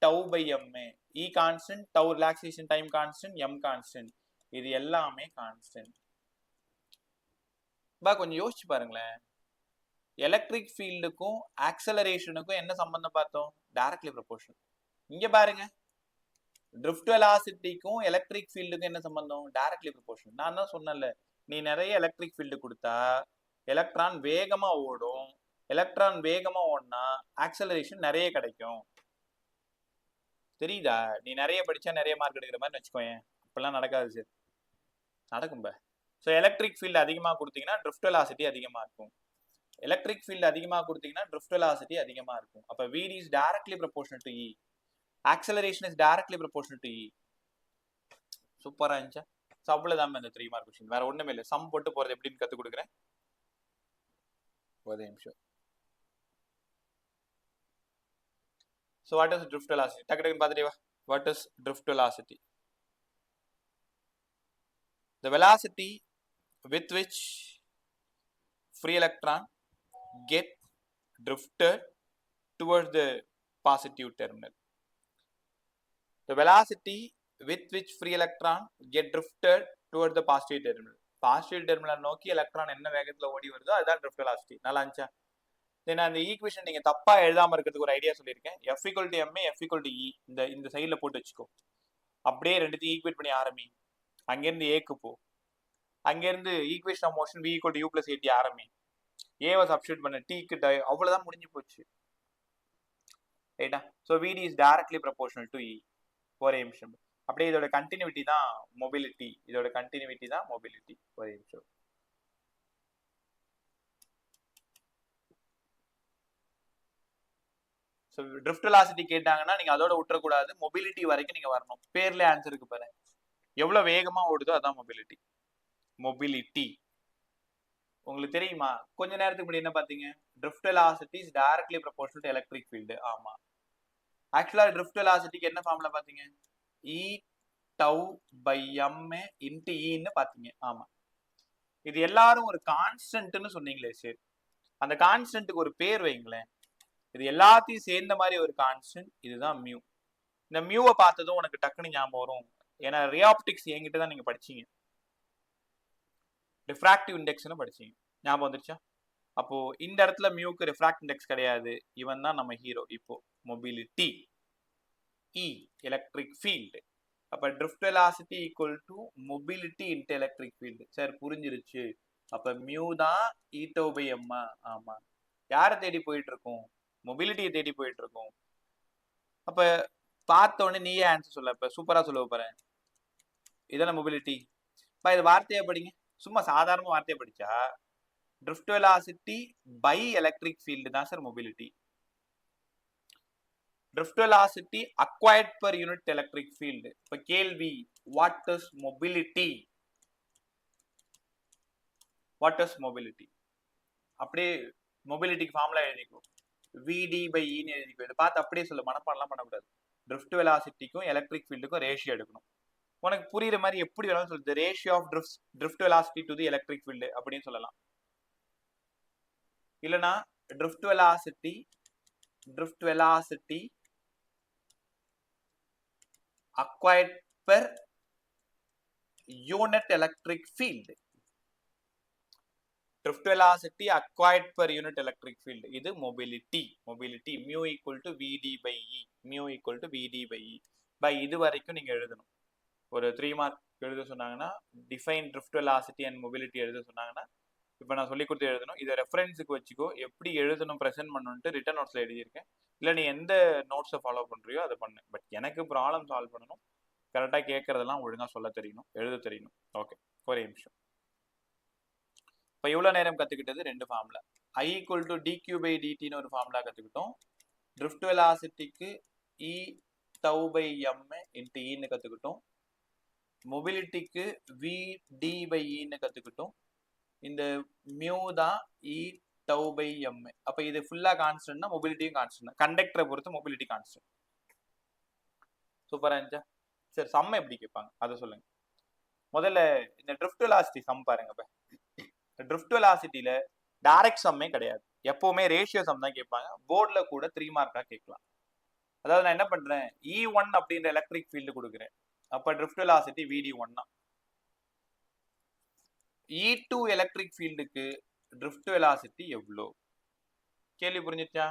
τ/m, E constant, τ relaxation time constant, M constant. இது எல்லாமே கான்ஸ்டன்ட். கொஞ்சம் யோசிச்சு பாருங்களேன். எலக்ட்ரிக் ஃபீல்டுக்கும் ஆக்சலரேஷனுக்கும் என்ன சம்பந்தம் பார்த்தோம்? Directly proportional. இங்க பாருங்க, ட்ரிஃப்ட் வெலாசிட்டிக்கும் எலக்ட்ரிக் ஃபீல்டுக்கும் என்ன சம்பந்தம்? Directly proportional. நான் தான் சொன்னேன்ல, நீ நிறைய எலக்ட்ரிக் ஃபீல்டு கொடுத்தா எலக்ட்ரான் வேகமா ஓடும். எலக்ட்ரான் வேகமா ஓடினா ஆக்சலரேஷன் நிறைய கிடைக்கும். தெரியுதா? நீ நிறைய படிச்சா நிறைய மார்க் எடுக்கிற மாதிரி வச்சுக்கோயேன். இப்பெல்லாம் நடக்காது சார். நடக்கும். ஸோ எலக்ட்ரிக் ஃபீல்டு அதிகமாக கொடுத்தீங்கன்னா ட்ரிஃப்ட் வெலாசிட்டி அதிகமாக இருக்கும். எலக்ட்ரிக் ஃபீல்டு அதிகமாக கொடுத்தீங்கன்னா ட்ரிஃப்ட் வெலாசிட்டி அதிகமாக இருக்கும். அப்போ VD is directly proportional to E. Acceleration is directly proportional to E. சூப்பராக இருந்துச்சா? ஸோ அவ்வளோதான் இந்த 3 மார்க் கொஸ்டின். வேற ஒன்றுமே இல்லை. சம் போட்டு போகிறது எப்படின்னு கற்றுக் கொடுக்குறேன். ஒரு நிமிஷம். So what is drift velocity? டக்கு டக்குன்னு பார்த்துட்டே. What is drift velocity? The velocity with which free electron get drifted towards the positive terminal. The velocity with which free electron get drifted towards the positive terminal. Positive terminal நோக்கி electron என்ன வேகத்துல ஓடி வருதோ அதுதான் drift velocity. நல்லா இருந்துச்சா? தென் அந்த equation நீங்க தப்பா எழுதாம இருக்கிறதுக்கு ஒரு ஐடியா சொல்லியிருக்கேன். F = ma, F = E. இந்த சைட்ல போட்டு வச்சுக்கோ. அப்படியே ரெண்டுத்தையும் ஈக்குவேட் பண்ணி ஆரம்பி. அங்கிருந்து ஏக்கு போ. அங்கிருந்து equation of motion V = U + AT ஆரம்பி. ஏவை சப்ஸ்டிட்யூட் பண்ண, Tக்கு அவ்வளவுதான், முடிஞ்சு போச்சு. ரைட்டா? So VD is directly proportional to E. ஒரே நிமிஷம். அப்படியே இதோட கண்டினியூட்டி தான் மொபிலிட்டி. இதோட கண்டினியூட்டி தான் மொபிலிட்டி. ஒரே நிமிஷம். ஸோ ட்ரிஃப்ட் வெலாசிட்டி கேட்டாங்கன்னா நீங்க அதோட விட்டுறக்கூடாது, மொபிலிட்டி வரைக்கும் நீங்க வரணும். பேர்ல ஆன்சருக்கு பாருங்க, எவ்வளவு வேகமா ஓடுதோ அதான் மொபிலிட்டி. மொபிலிட்டி உங்களுக்கு தெரியுமா? கொஞ்ச நேரத்துக்கு முன்னாடி என்ன பார்த்தீங்க? Drift velocity is directly proportional to electric field. ஆமா. ஆக்சுவலா ட்ரிஃப்ட் வெலாசிட்டிக்கு என்ன ஃபார்முலா பார்த்தீங்க? E τ/m × E ன்னு பார்த்தீங்க. ஆமா. இது எல்லாரும் ஒரு கான்ஸ்டன்ட்னு சொன்னீங்களே சரி, அந்த கான்ஸ்டன்ட்டுக்கு ஒரு பேர் வைங்களேன். இது எல்லாத்தையும் சேர்ந்த மாதிரி ஒரு கான்ஸ்டன்ட், இதுதான் மியூ. இந்த மியூவை பார்த்ததும் உனக்கு டக்குன்னு ஞாபகம் வரும், ஏன்னா ரே ஆப்டிக்ஸ் என்கிட்ட தான் நீங்க படிச்சீங்க, ரிஃப்ராக்டிவ் இண்டெக்ஸ்னு படிச்சீங்க, ஞாபகம் வந்துருச்சா? அப்போ இந்த இடத்துல மியூக்கு ரிஃப்ராக்ட் இண்டெக்ஸ் கிடையாது, இவன் தான் நம்ம ஹீரோ. இப்போ மொபிலிட்டி இ எலக்ட்ரிக் ஃபீல்டு, அப்ப drift velocity equal to mobility into electric field. Sir புரிஞ்சிருச்சு, அப்ப மியூ தான் இ டோ பை எம். ஆமா, யாரை தேடி போயிட்டு இருக்கோம்? மொபிலிட்டியை தேடி போயிட்டு இருக்கோம். அப்ப பார்த்த உடனே நீயே ஆன்சர் சொல்ல, இப்ப சூப்பரா சொல்ல போறேன், இதெல்லாம் மொபிலிட்டி. இது வார்த்தையை படிங்க, சும்மா சாதாரண வார்த்தையை படிச்சா drift velocity by electric field தான் sir mobility. Drift velocity acquired per unit electric field. இப்ப கேள்வி, what is mobility? What is mobility? அப்படியே மொபிலிட்டிக்கு ஃபார்முலா எழுதிக்கோ, விடி பை இன்னு எழுதிக்கோ. இதை பார்த்து அப்படியே சொல்ல, மனப்பாடலாம் பண்ணக்கூடாது. ட்ரிஃப்ட் வெலாசிட்டிக்கும் எலக்ட்ரிக் ஃபீல்டுக்கும் ரேஷியோ எடுக்கணும். உனக்கு புரியுற மாதிரி எப்படி வேணாலும் சொல்லுது, ratio of drift velocity to the electric field அப்படின்னு சொல்லலாம். இல்லனா drift velocity acquired per unit electric field. Drift velocity acquired per unit electric field. இது mobility. mu equal to vd by e. mu equal to vd by e. by இது வரைக்கும் நீங்க எழுதணும். ஒரு 3 mark எழுத சொன்னாங்கன்னா define drift velocity and mobility எழுத சொன்னாங்கன்னா இப்போ நான் சொல்லி கொடுத்து எழுதணும். இதை ரெஃபரன்ஸுக்கு வச்சுக்கோ, எப்படி எழுதணும் ப்ரெசென்ட் பண்ணணும்ட்டு ரிட்டன் நோட்ஸில் எழுதியிருக்கேன். இல்லை நீ எந்த நோட்ஸை ஃபாலோ பண்ணுறியோ அதை பண்ணு. பட் எனக்கு ப்ராப்ளம் சால்வ் பண்ணணும், கரெக்டாக கேட்கறதெல்லாம் ஒழுங்காக சொல்ல தெரியணும், எழுத தெரியணும். ஓகே, ஒரே நிமிஷம். இப்போ இவ்வளோ நேரம் கற்றுக்கிட்டது 2 formula. I equal to dq by dtன்னு ஒரு ஃபார்முலா கற்றுக்கிட்டோம். ட்ரிஃப்ட் வெலாசிட்டிக்கு E tau by m into E ன்னு கற்றுக்கிட்டோம். மொபிலிட்டிக்கு vd by E ன்னு கற்றுக்கிட்டோம். இந்த மியூ தான் இ டவு பை எம். அப்ப இது ஃபுல்லா கான்ஸ்டன்ட்னா மொபிலிட்டியும் கான்ஸ்டன்ட். கண்டக்டரை பொறுத்து மொபிலிட்டி கான்ஸ்டன்ட். சூப்பரா இருந்துச்சா? சரி, சம் எப்படி கேட்பாங்க அதை சொல்லுங்க. முதல்ல இந்த ட்ரிஃப்ட் வெலாசிட்டி சம் பாருங்க. ட்ரிஃப்ட் வெலாசிட்டியில டைரக்ட் சம்மே கிடையாது, எப்பவுமே ரேஷியோ சம் தான் கேட்பாங்க. போர்டில் கூட 3 மார்க்கா கேட்கலாம். அதாவது நான் என்ன பண்றேன், E1 அப்படின்ற எலக்ட்ரிக் ஃபீல்டு கொடுக்குறேன். அப்ப ட்ரிஃப்ட் வெலாசிட்டி VD1 தான். E2 எலக்ட்ரிக் ஃபீல்டுக்கு ட்ரிஃப்ட் வெலாசிட்டி எவ்வளோ? கேள்வி புரிஞ்சிச்சா?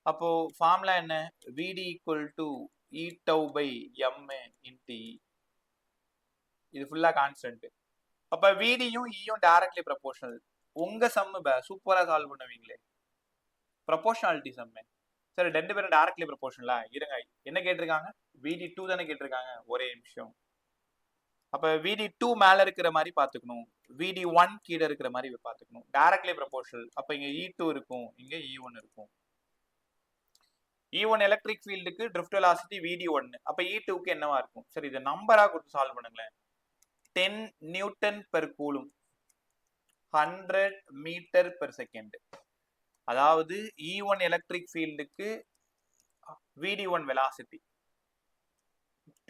அப்போ ஃபார்முலா என்ன? VD equal to E tau by M into E. இது ஃபுல்லா கான்ஸ்டன்ட். அப்ப VDயும் Eயும் டைரக்ட்லி ப்ரொபோர்ஷனல். உங்க சம் சூப்பரா சால்வ் பண்ணுவீங்களே, ப்ரொபோர்ஷனாலிட்டி சம். சரி, 2 பேரும் டைரக்ட்லி ப்ரொபோர்ஷனலா? இருங்க, என்ன கேட்டிருக்காங்க? VD2 தானே கேட்டிருக்காங்க. ஒரே நிமிஷம். அப்ப VD2 மேல இருக்கிற மாதிரி பாத்துக்கணும், VD1 கீழே இருக்கிற மாதிரி பாத்துக்கணும். Directly proportional. அப்ப இங்க E2 இருக்கும், இங்க E1 இருக்கும். E1 எலக்ட்ரிக் ஃபீல்டுக்கு ட்ரிஃப்ட் வெலாசிட்டி VD1. அப்ப E2க்கு என்னவா இருக்கும்? சரி, இதை நம்பரா கொடுத்து சால்வ் பண்ணுங்களேன். 10 newton per coulomb, 100 metre per second. அதாவது E1 எலக்ட்ரிக் ஃபீல்டுக்கு VD1 velocity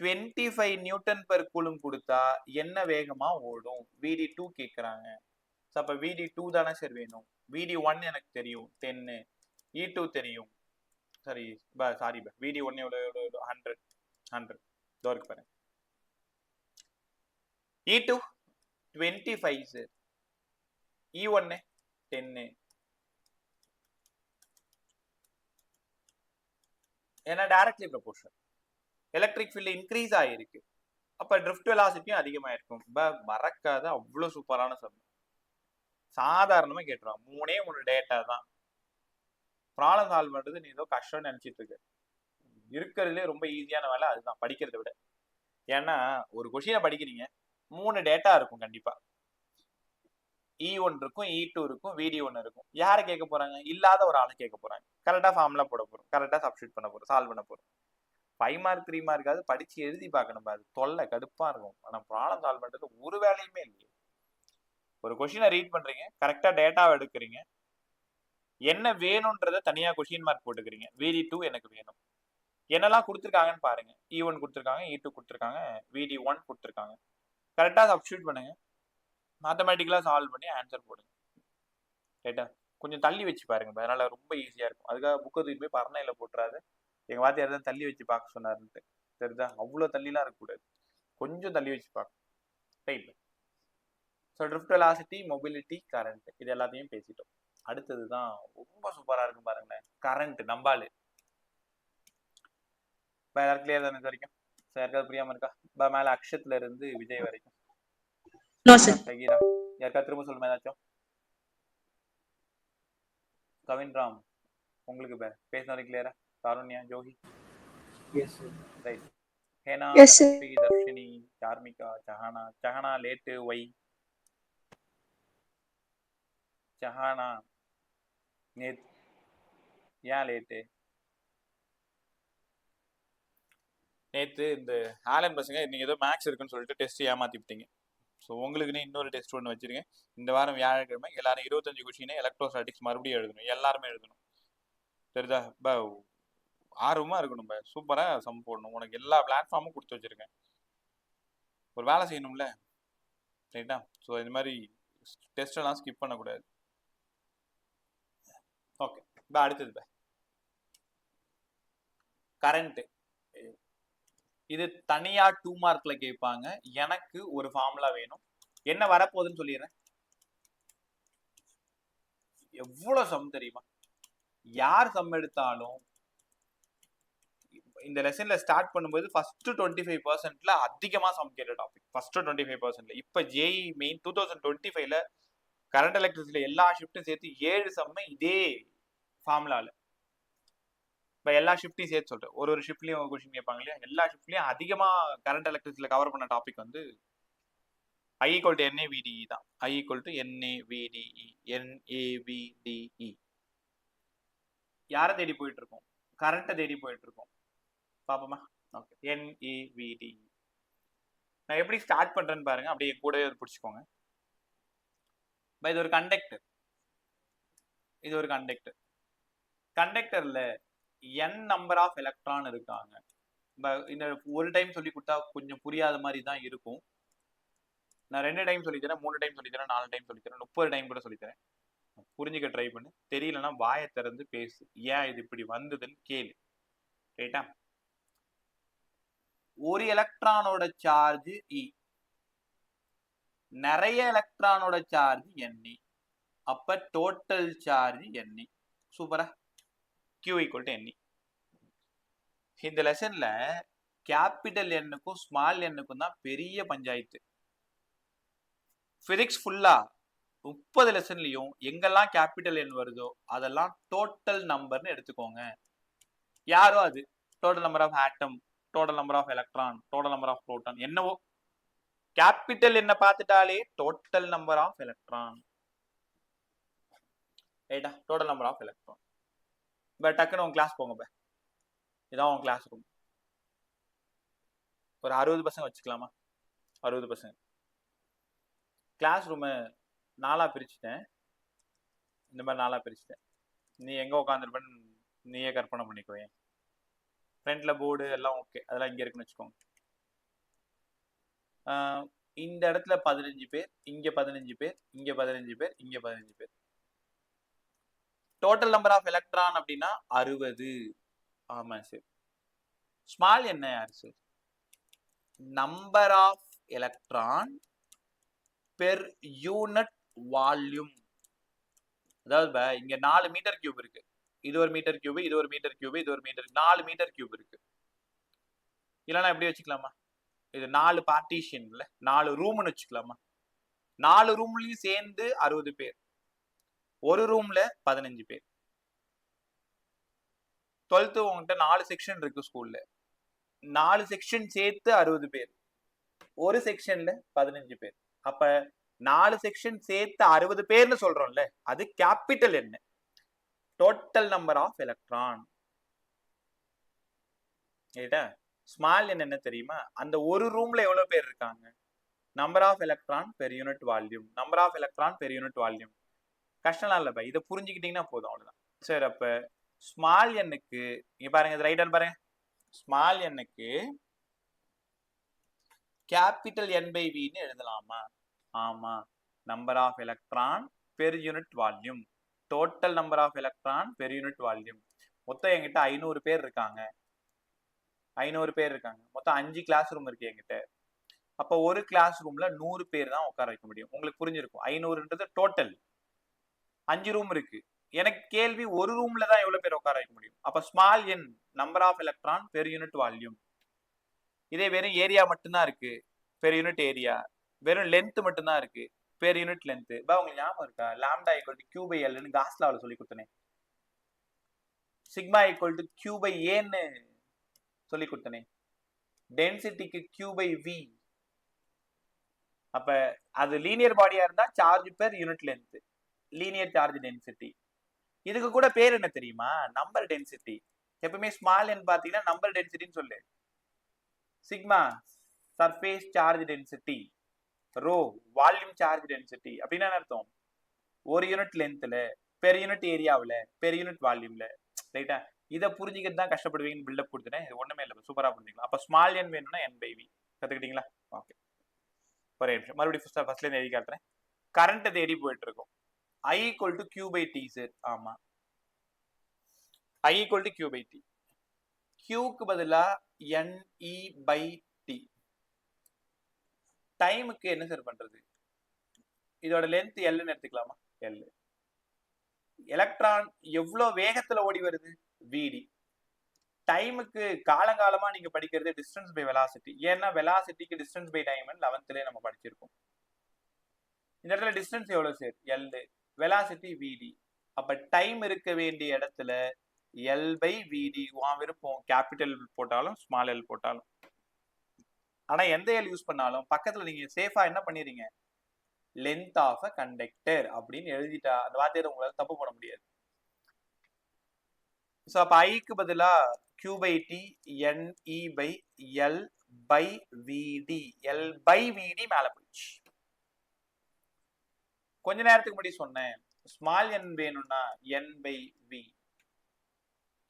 25 Newton per coulomb கொடுத்தா என்ன வேகமா ஓடும்? VD2 கேட்கறாங்க. அப்ப VD2 தானே சார் வேணும். VD1 எனக்கு தெரியும் 10, E2 தெரியும். சரி சாரி, VD1 எவ்வளவு? 100 இருக்கு பாருங்க. E2 25 sir, E1 10. ஏன்னா directly proportional. Electric field increase ஆகிருக்கு, அப்ப ட்ரிஃப்ட் வெலாசிட்டியும் அதிகமாயிருக்கும். மறக்காத, அவ்வளவு சூப்பரான சம். சாதாரணமா கேட்டுருவான். 3 டேட்டா தான். ப்ராப்ளம் சால்வ் பண்றது நீ ஏதோ கஷ்டம்னு நினைச்சிட்டு இருக்க. இருக்கிறதுலே ரொம்ப ஈஸியான வேலை அதுதான், படிக்கிறத விட. ஏன்னா ஒரு கொஸ்டினை படிக்கிறீங்க, 3 டேட்டா இருக்கும் கண்டிப்பா. E1 இருக்கும், E2 இருக்கும், VD1 இருக்கும். யாரை கேட்க போறாங்க? இல்லாத ஒரு ஆளை கேட்க போறாங்க. கரெக்டா ஃபார்முலா போட போறோம், கரெக்டா சப்ஸ்டிட் பண்ண போறோம், சால்வ் பண்ண போறோம். 5 மார்க் 3 மார்க்காவது படிச்சு எழுதி பார்க்கணும். அது தொல்லை, கடுப்பா இருக்கும். ஆனா ப்ராப்ளம் சால்வ் பண்றது ஒரு வேலையுமே இல்லையே. ஒரு கொஸ்டினை ரீட் பண்றீங்க, கரெக்டா டேட்டாவை எடுக்கிறீங்க, என்ன வேணும்ன்றத தனியா கொஸ்டின் மார்க் போட்டுக்கிறீங்க. VD2 எனக்கு வேணும், என்னெல்லாம் கொடுத்துருக்காங்கன்னு பாருங்க. E1 கொடுத்துருக்காங்க, E2 கொடுத்துருக்காங்க, VD1 கொடுத்துருக்காங்க. கரெக்டா சப்ஸ்டிட் பண்ணுங்க. மேத்தமேட்டிக்கலாக சால்வ் பண்ணி ஆன்சர் போடுங்க. ரைட்டா? கொஞ்சம் தள்ளி வச்சு பாருங்க, அதனால ரொம்ப ஈஸியாக இருக்கும். அதுக்காக புக்கை தூக்கி போய் பரணையில் போட்டுறாது. எங்கள் வாத்தியார் தான் தள்ளி வச்சு பார்க்க சொன்னாருன்ட்டு. சரிதா? அவ்வளோ தள்ளிலாம் இருக்கக்கூடாது, கொஞ்சம் தள்ளி வச்சு பார்க்கணும். Right. So drift velocity, mobility, current, இது எல்லாத்தையும் பேசிட்டோம். அடுத்தது தான் ரொம்ப சூப்பராக இருக்கும் பாருங்களேன், கரண்ட். நம்பாலு இப்போ எல்லாரும் கிளியர் தானே இது வரைக்கும்? சார் யாருக்காவது புரியாமல் இருக்கா? இப்போ மேலே அக்ஷத்துல இருந்து விஜய் வரைக்கும் சகீரா யாருக்கா திரும்ப சொல்லுமா ஏதாச்சும்? கவின்ராம் உங்களுக்கு பேசின வரைக்கும் கிளியரா? Karunya, Johi, right. Hena, Dhanushree, Dharshini, Charmika, Sahana. Sahana late why? Sahana நேத்து ஏன் லேட்டு? நேற்று இந்த ஆலன் பசங்க நீங்கள் ஏதோ மேக்ஸ் இருக்குன்னு சொல்லிட்டு டெஸ்ட் ஏமாற்றிவிட்டீங்க. ஸோ உங்களுக்குன்னு இன்னொரு டெஸ்ட் ஒன்று வச்சிருக்கேன். இந்த வாரம் வியாழக்கிழமை எல்லாரும் 25 கொஷினை எலக்ட்ரோஸ்டாட்டிக்ஸ் மறுபடியும் எழுதணும், எல்லாருமே எழுதணும். சரிதா? பா ஆர்வமாக இருக்கணும், சூப்பராக சம் போடணும். உனக்கு எல்லா பிளாட்ஃபார்மும் கொடுத்து வச்சிருக்கேன், ஒரு வேலை செய்யணும்ல, ரைட்டா? ஸோ இந்த மாதிரி டெஸ்ட் எல்லாம் ஸ்கிப் பண்ணக்கூடாது. ஓகே, இப்போ அடுத்தது கரண்ட். இது தனியா 2 மார்க்ல கேட்பாங்க. எனக்கு ஒரு ஃபார்முலா வேணும், என்ன வரப்போகுதுன்னு சொல்லிடுறேன். எவ்வளவு சம் தெரியுமா? யார் சம் எடுத்தாலும் இந்த லெசன்ல ஸ்டார்ட் பண்ணும்போது ஃபர்ஸ்ட் 25% அதிகமா சம் கேட்ட டாபிக். ஃபர்ஸ்ட் 25%. இப்ப ஜேஇ மெயின் 2025ல கரண்ட் எலக்ட்ரிசிட்டில எல்லா ஷிஃப்ட்டும் சேர்த்து 7 சம் இதே ஃபார்முலால. இப்போ எல்லா ஷிஃப்ட்டையும் சேர்த்து சொல்றேன், ஒரு ஷிஃப்ட்லயும் கொஸ்டின் கேட்பாங்க இல்லையா? எல்லா ஷிஃப்ட்லயும் அதிகமா கரண்ட் எலக்ட்ரிசிட்டில கவர் பண்ண டாபிக் வந்து I equal to NAVDE தான். I equal to NAVDE. NAVDE யாரை தேடி போயிட்டு இருக்கோம்? கரண்ட்டை தேடி போயிட்டு இருக்கோம். பாப்போமா? Okay, NAVDE. நான் எப்படி ஸ்டார்ட் பண்றேன்னு பாருங்க, அப்படியே கூடவே பிடிச்சிக்கோங்க. இது ஒரு கண்டக்டர், இது ஒரு கண்டக்டர். கண்டக்டர்ல n நம்பர் ஆஃப் எலக்ட்ரான் இருக்காங்க. இந்த ஒரு டைம் சொல்லி கொடுத்தா கொஞ்சம் புரியாத மாதிரி தான் இருக்கும். நான் 2 டைம் சொல்லித்தரேன், 3 டைம் சொல்லித்தரேன், 4 டைம் சொல்லித்தரேன், 30 டைம் கூட சொல்லித்தரேன். புரிஞ்சுக்க ட்ரை பண்ணு. தெரியலன்னா வாயை திறந்து பேசு, ஏன் இது இப்படி வந்ததுன்னு கேளு. ரைட்டா? ஒரு எலக்ட்ரானோட சார்ஜ் E, நிறைய எலக்ட்ரானோட சார்ஜ் Ne. அப்ப டோட்டல் சார்ஜ் Ne. சூப்பரா? Q equal to Ne. இந்த லெசன்ல கேபிட்டல் எண்ணுக்கும் ஸ்மால் எண்ணுக்கும் தான் பெரிய பஞ்சாயத்து. பிசிக்ஸ் ஃபுல்லா 30 லெசன்லயும் எங்கெல்லாம் கேபிட்டல் எண் வருதோ அதெல்லாம் டோட்டல் நம்பர்னு எடுத்துக்கோங்க. யாரோ அது total number of atom, total number of electron, total number of proton, என்னவோ கேபிட்டல் என்ன பார்த்துட்டாலே டோட்டல் நம்பர் ஆஃப் எலக்ட்ரான். ரைட்டா? Total number of electron. டக்குன்னு உங்க கிளாஸ் போங்க. இதான் உங்க கிளாஸ் ரூம். ஒரு 60 பசங்க வச்சுக்கலாமா? 60 பசங்க. கிளாஸ் ரூமை 4ஆ பிரிச்சுட்டேன், இந்த மாதிரி 4ஆ பிரிச்சுட்டேன். நீ எங்க உட்காந்துருப்பேன்னு நீயே கற்பனை பண்ணிக்கோ. ஃப்ரண்ட்ல போர்டு எல்லாம் ஓகே, அதெல்லாம் இங்க இருக்குன்னு வச்சுக்கோங்க. இந்த இடத்துல 15 பேர், இங்க 15 பேர், இங்க 15 பேர், இங்க 15 பேர். டோட்டல் நம்பர் ஆஃப் எலக்ட்ரான் அப்படின்னா 60. ஆமா சார். ஸ்மால் என்ன யார் sir? Number of electron per unit volume. அதாவது இங்க 4 மீட்டர் கியூப் இருக்கு, இது ஒரு மீட்டர் கியூப், இது ஒரு மீட்டர் கியூப், இது ஒரு மீட்டர், 4 மீட்டர் கியூப் இருக்கு. இல்லைன்னா எப்படி வச்சுக்கலாமா? இது 4 பார்ட்டிஷன்ல 4 ரூம்னு வச்சுக்கலாமா? 4 ரூம்லயும் சேர்ந்து 60 பேர், ஒரு ரூம்ல 15 பேர். 12th உங்ககிட்ட 4 செக்ஷன் இருக்கு ஸ்கூல்ல, 4 செக்ஷன் சேர்த்து 60 பேர், ஒரு செக்ஷன்ல 15 பேர். அப்ப 4 செக்ஷன் சேர்த்து 60 பேர்னு சொல்றோம்ல, அது கேபிட்டல் என்ன? Total number of electron. ரைட்டா? ஸ்மால் என்ன தெரியுமா? அந்த ஒரு ரூம்ல எவ்வளவு பேர் இருக்காங்க, number of electron per unit volume. Number of electron per unit volume கஷ்டம்லாம் இல்ல, இதை புரிஞ்சுக்கிட்டீங்கன்னா போதும், அவ்வளவுதான். சரி, அப்ப ஸ்மால் எண்ணுக்கு இங்க பாருங்க, இது ரைட் ஹேண்ட் பாருங்க. ஸ்மால் எண்ணுக்கு கேபிட்டல் N/V ன்னு எழுதலாமா? ஆமா. Number of electron per unit volume. Total number of electron per unit volume. மொத்தம் என்கிட்ட 500 பேர் இருக்காங்க. 500 பேர் இருக்காங்க. மொத்தம் 5 கிளாஸ் ரூம் இருக்கு என்கிட்ட. அப்போ ஒரு கிளாஸ் ரூம்ல 100 பேர் தான் உட்கார வைக்க முடியும். உங்களுக்கு புரிஞ்சிருக்கும். 500ன்றது டோட்டல். 5 ரூம் இருக்கு. எனக்கு கேள்வி ஒரு ரூம்ல தான் எவ்வளவு பேர் உட்கார வைக்க முடியும். அப்ப small n number of electron per unit volume. இதே வெறும் ஏரியா மட்டும்தான் இருக்கு, பெர் யூனிட் ஏரியா. வெறும் லென்த் மட்டும்தான் இருக்கு, பெர் யூனிட் லென்த். உங்களுக்கு ஞாபகம் இருக்கா? Lambda equal to q by எல்னு காஸ் லாவில் சொல்லி கொடுத்தனே. Sigma equal to q by ஏன்னு சொல்லி கொடுத்தனே. டென்சிட்டிக்கு கியூ பை வி. அப்ப அது லீனியர் பாடியா இருந்தா charge per unit length, linear charge density. இதுக்கு கூட பேர் என்ன தெரியுமா? Number density. எப்பவுமே ஸ்மால் என் பாத்தீங்கன்னா நம்பர் டென்சிட்டின்னு சொல்லு. Sigma surface charge density, rho volume charge density. அப்படின்னா அர்த்தம் ஒரு யூனிட் லென்த்ல, பெர் யூனிட் ஏரியாவில், பெர் யூனிட் வால்யூம்ல. ரைட்டா? இதை புரிஞ்சுக்கிட்டு தான் கஷ்டப்படுவீங்கன்னு பில்டப் கொடுத்துட்டேன். இது ஒண்ணுமே இல்லை, சூப்பரா புரிஞ்சுக்கலாம். அப்ப ஸ்மால் என் வேணும்னா என் பை வி. கத்துக்கிட்டீங்களா? ஓகே, ஒரே நிமிஷம் மறுபடியும் ஃபர்ஸ்ட்ல இருந்து எழுதி காட்டுறேன். கரண்ட் தேடி போயிட்டு இருக்கும். I equal to Q by T sir. ஆமா, I equal to Q by T. Qக்கு பதிலா NE by T. டைமுக்கு என்ன சார் பண்றது? இதோட லென்த் Lன்னு எடுத்துக்கலாமா? L. எலக்ட்ரான் எவ்வளவு வேகத்துல ஓடி வருது? VD. டைமுக்கு காலங்காலமா நீங்க படிக்கிறது டிஸ்டன்ஸ் பை வெலாசிட்டி. ஏன்னா வெலாசிட்டிக்கு டிஸ்டன்ஸ் பை டைம் 11th நம்ம படிச்சிருக்கோம். இந்த இடத்துல டிஸ்டன்ஸ் எவ்வளவு சார்? L. Velocity VD. அப்ப டைம் இருக்க வேண்டிய இடத்துல L by VD. உன் விருப்பம், கேபிட்டல் போட்டாலும் ஸ்மால் எல் போட்டாலும். ஆனா எந்த எல் யூஸ் பண்ணாலும் பக்கத்துல நீங்க சேஃபா என்ன பண்ணிடுறீங்க? லென்த் ஆஃப் அ கண்டக்டர் அப்படின்னு எழுதிட்டா அந்த வார்த்தையை உங்களால தப்பு பண்ண முடியாது. ஸோ அப்ப ஐக்கு பதிலா Q by T NE by L by VD. L by VD மேல போயிடுச்சு. கொஞ்ச நேரத்துக்கு முன்னாடி சொன்னேன், ஸ்மால் என் வேணும்னா N by V.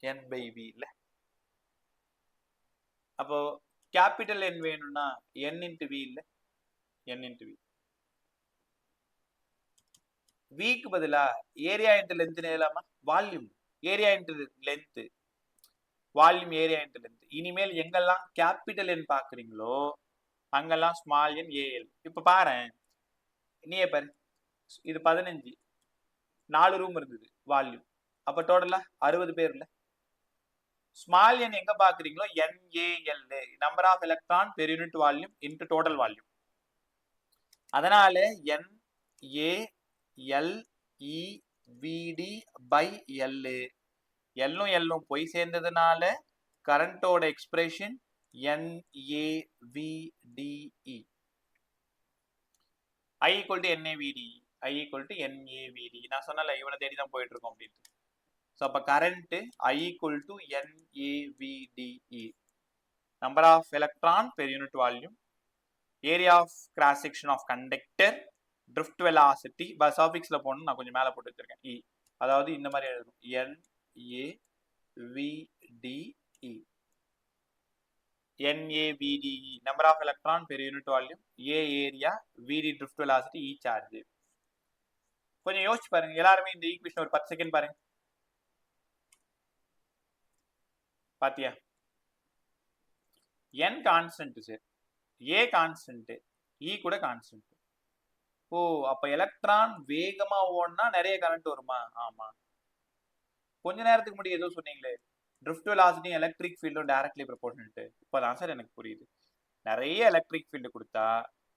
N by V இல்ல. அப்போ கேபிட்டல் N வேணும்னா N into V இல்ல. N into V. Vக்கு பதிலா ஏரியா இன்டு லென்த் எழுதலாமா? Volume area into length, volume area into length. இனிமேல் எங்கெல்லாம் கேபிட்டல் N பாக்குறீங்களோ அங்கெல்லாம் ஸ்மால் என் ஏஎல். இப்ப பாரு, நீயே பாரு, இது 15, 4 ரூம் இருந்தது வால்யூம். அப்ப டோட்டலா 60 பேர் இல்ல. ஸ்மால் என் எங்க பாக்குறீங்களோ NaL, number of electron per unit volume into total volume. அதனால NaLeVD by L. எல்லும் எல்லும் போய் சேர்ந்ததுனால கரண்டோட expression NaVDE. I equal to NaVDE. I equal to NaVDE. நான் சொன்னல இவனை தேடி தான் போயிட்டு இருக்கோம் அப்படின்ட்டு. ஸோ அப்போ current I equal to NaVDE. Number of electron per unit volume, area of cross section of conductor, drift velocity. சஃபிக்ஸ்ல போகணும், நான் கொஞ்சம் மேலே போட்டு வச்சிருக்கேன் E. அதாவது இந்த மாதிரி எழுதணும் NaVDE. NaVDE number of electron per unit volume, A area, VD drift velocity, E charge. கொஞ்சம் யோசிச்சு பாருங்க எல்லாருமே இந்த ஈக்குவேஷன் ஒரு 10 செகண்ட் பாருங்க. பாத்தியா? N constant sir, A constant, E கூட கான்ஸ்டன்ட். ஓ, அப்ப எலக்ட்ரான் வேகமா ஓடுனா நிறைய கரண்ட் வருமா? ஆமா. கொஞ்ச நேரத்துக்கு முன்னாடி ஏதோ சொன்னீங்களே, ட்ரிஃப்ட் வெலாசிட்டி எலக்ட்ரிக் ஃபீல்டும் டைரக்ட்லி ப்ரொபோர்ஷனல். இப்பதான் சார் எனக்கு புரியுது. நிறைய எலக்ட்ரிக் ஃபீல்டு கொடுத்தா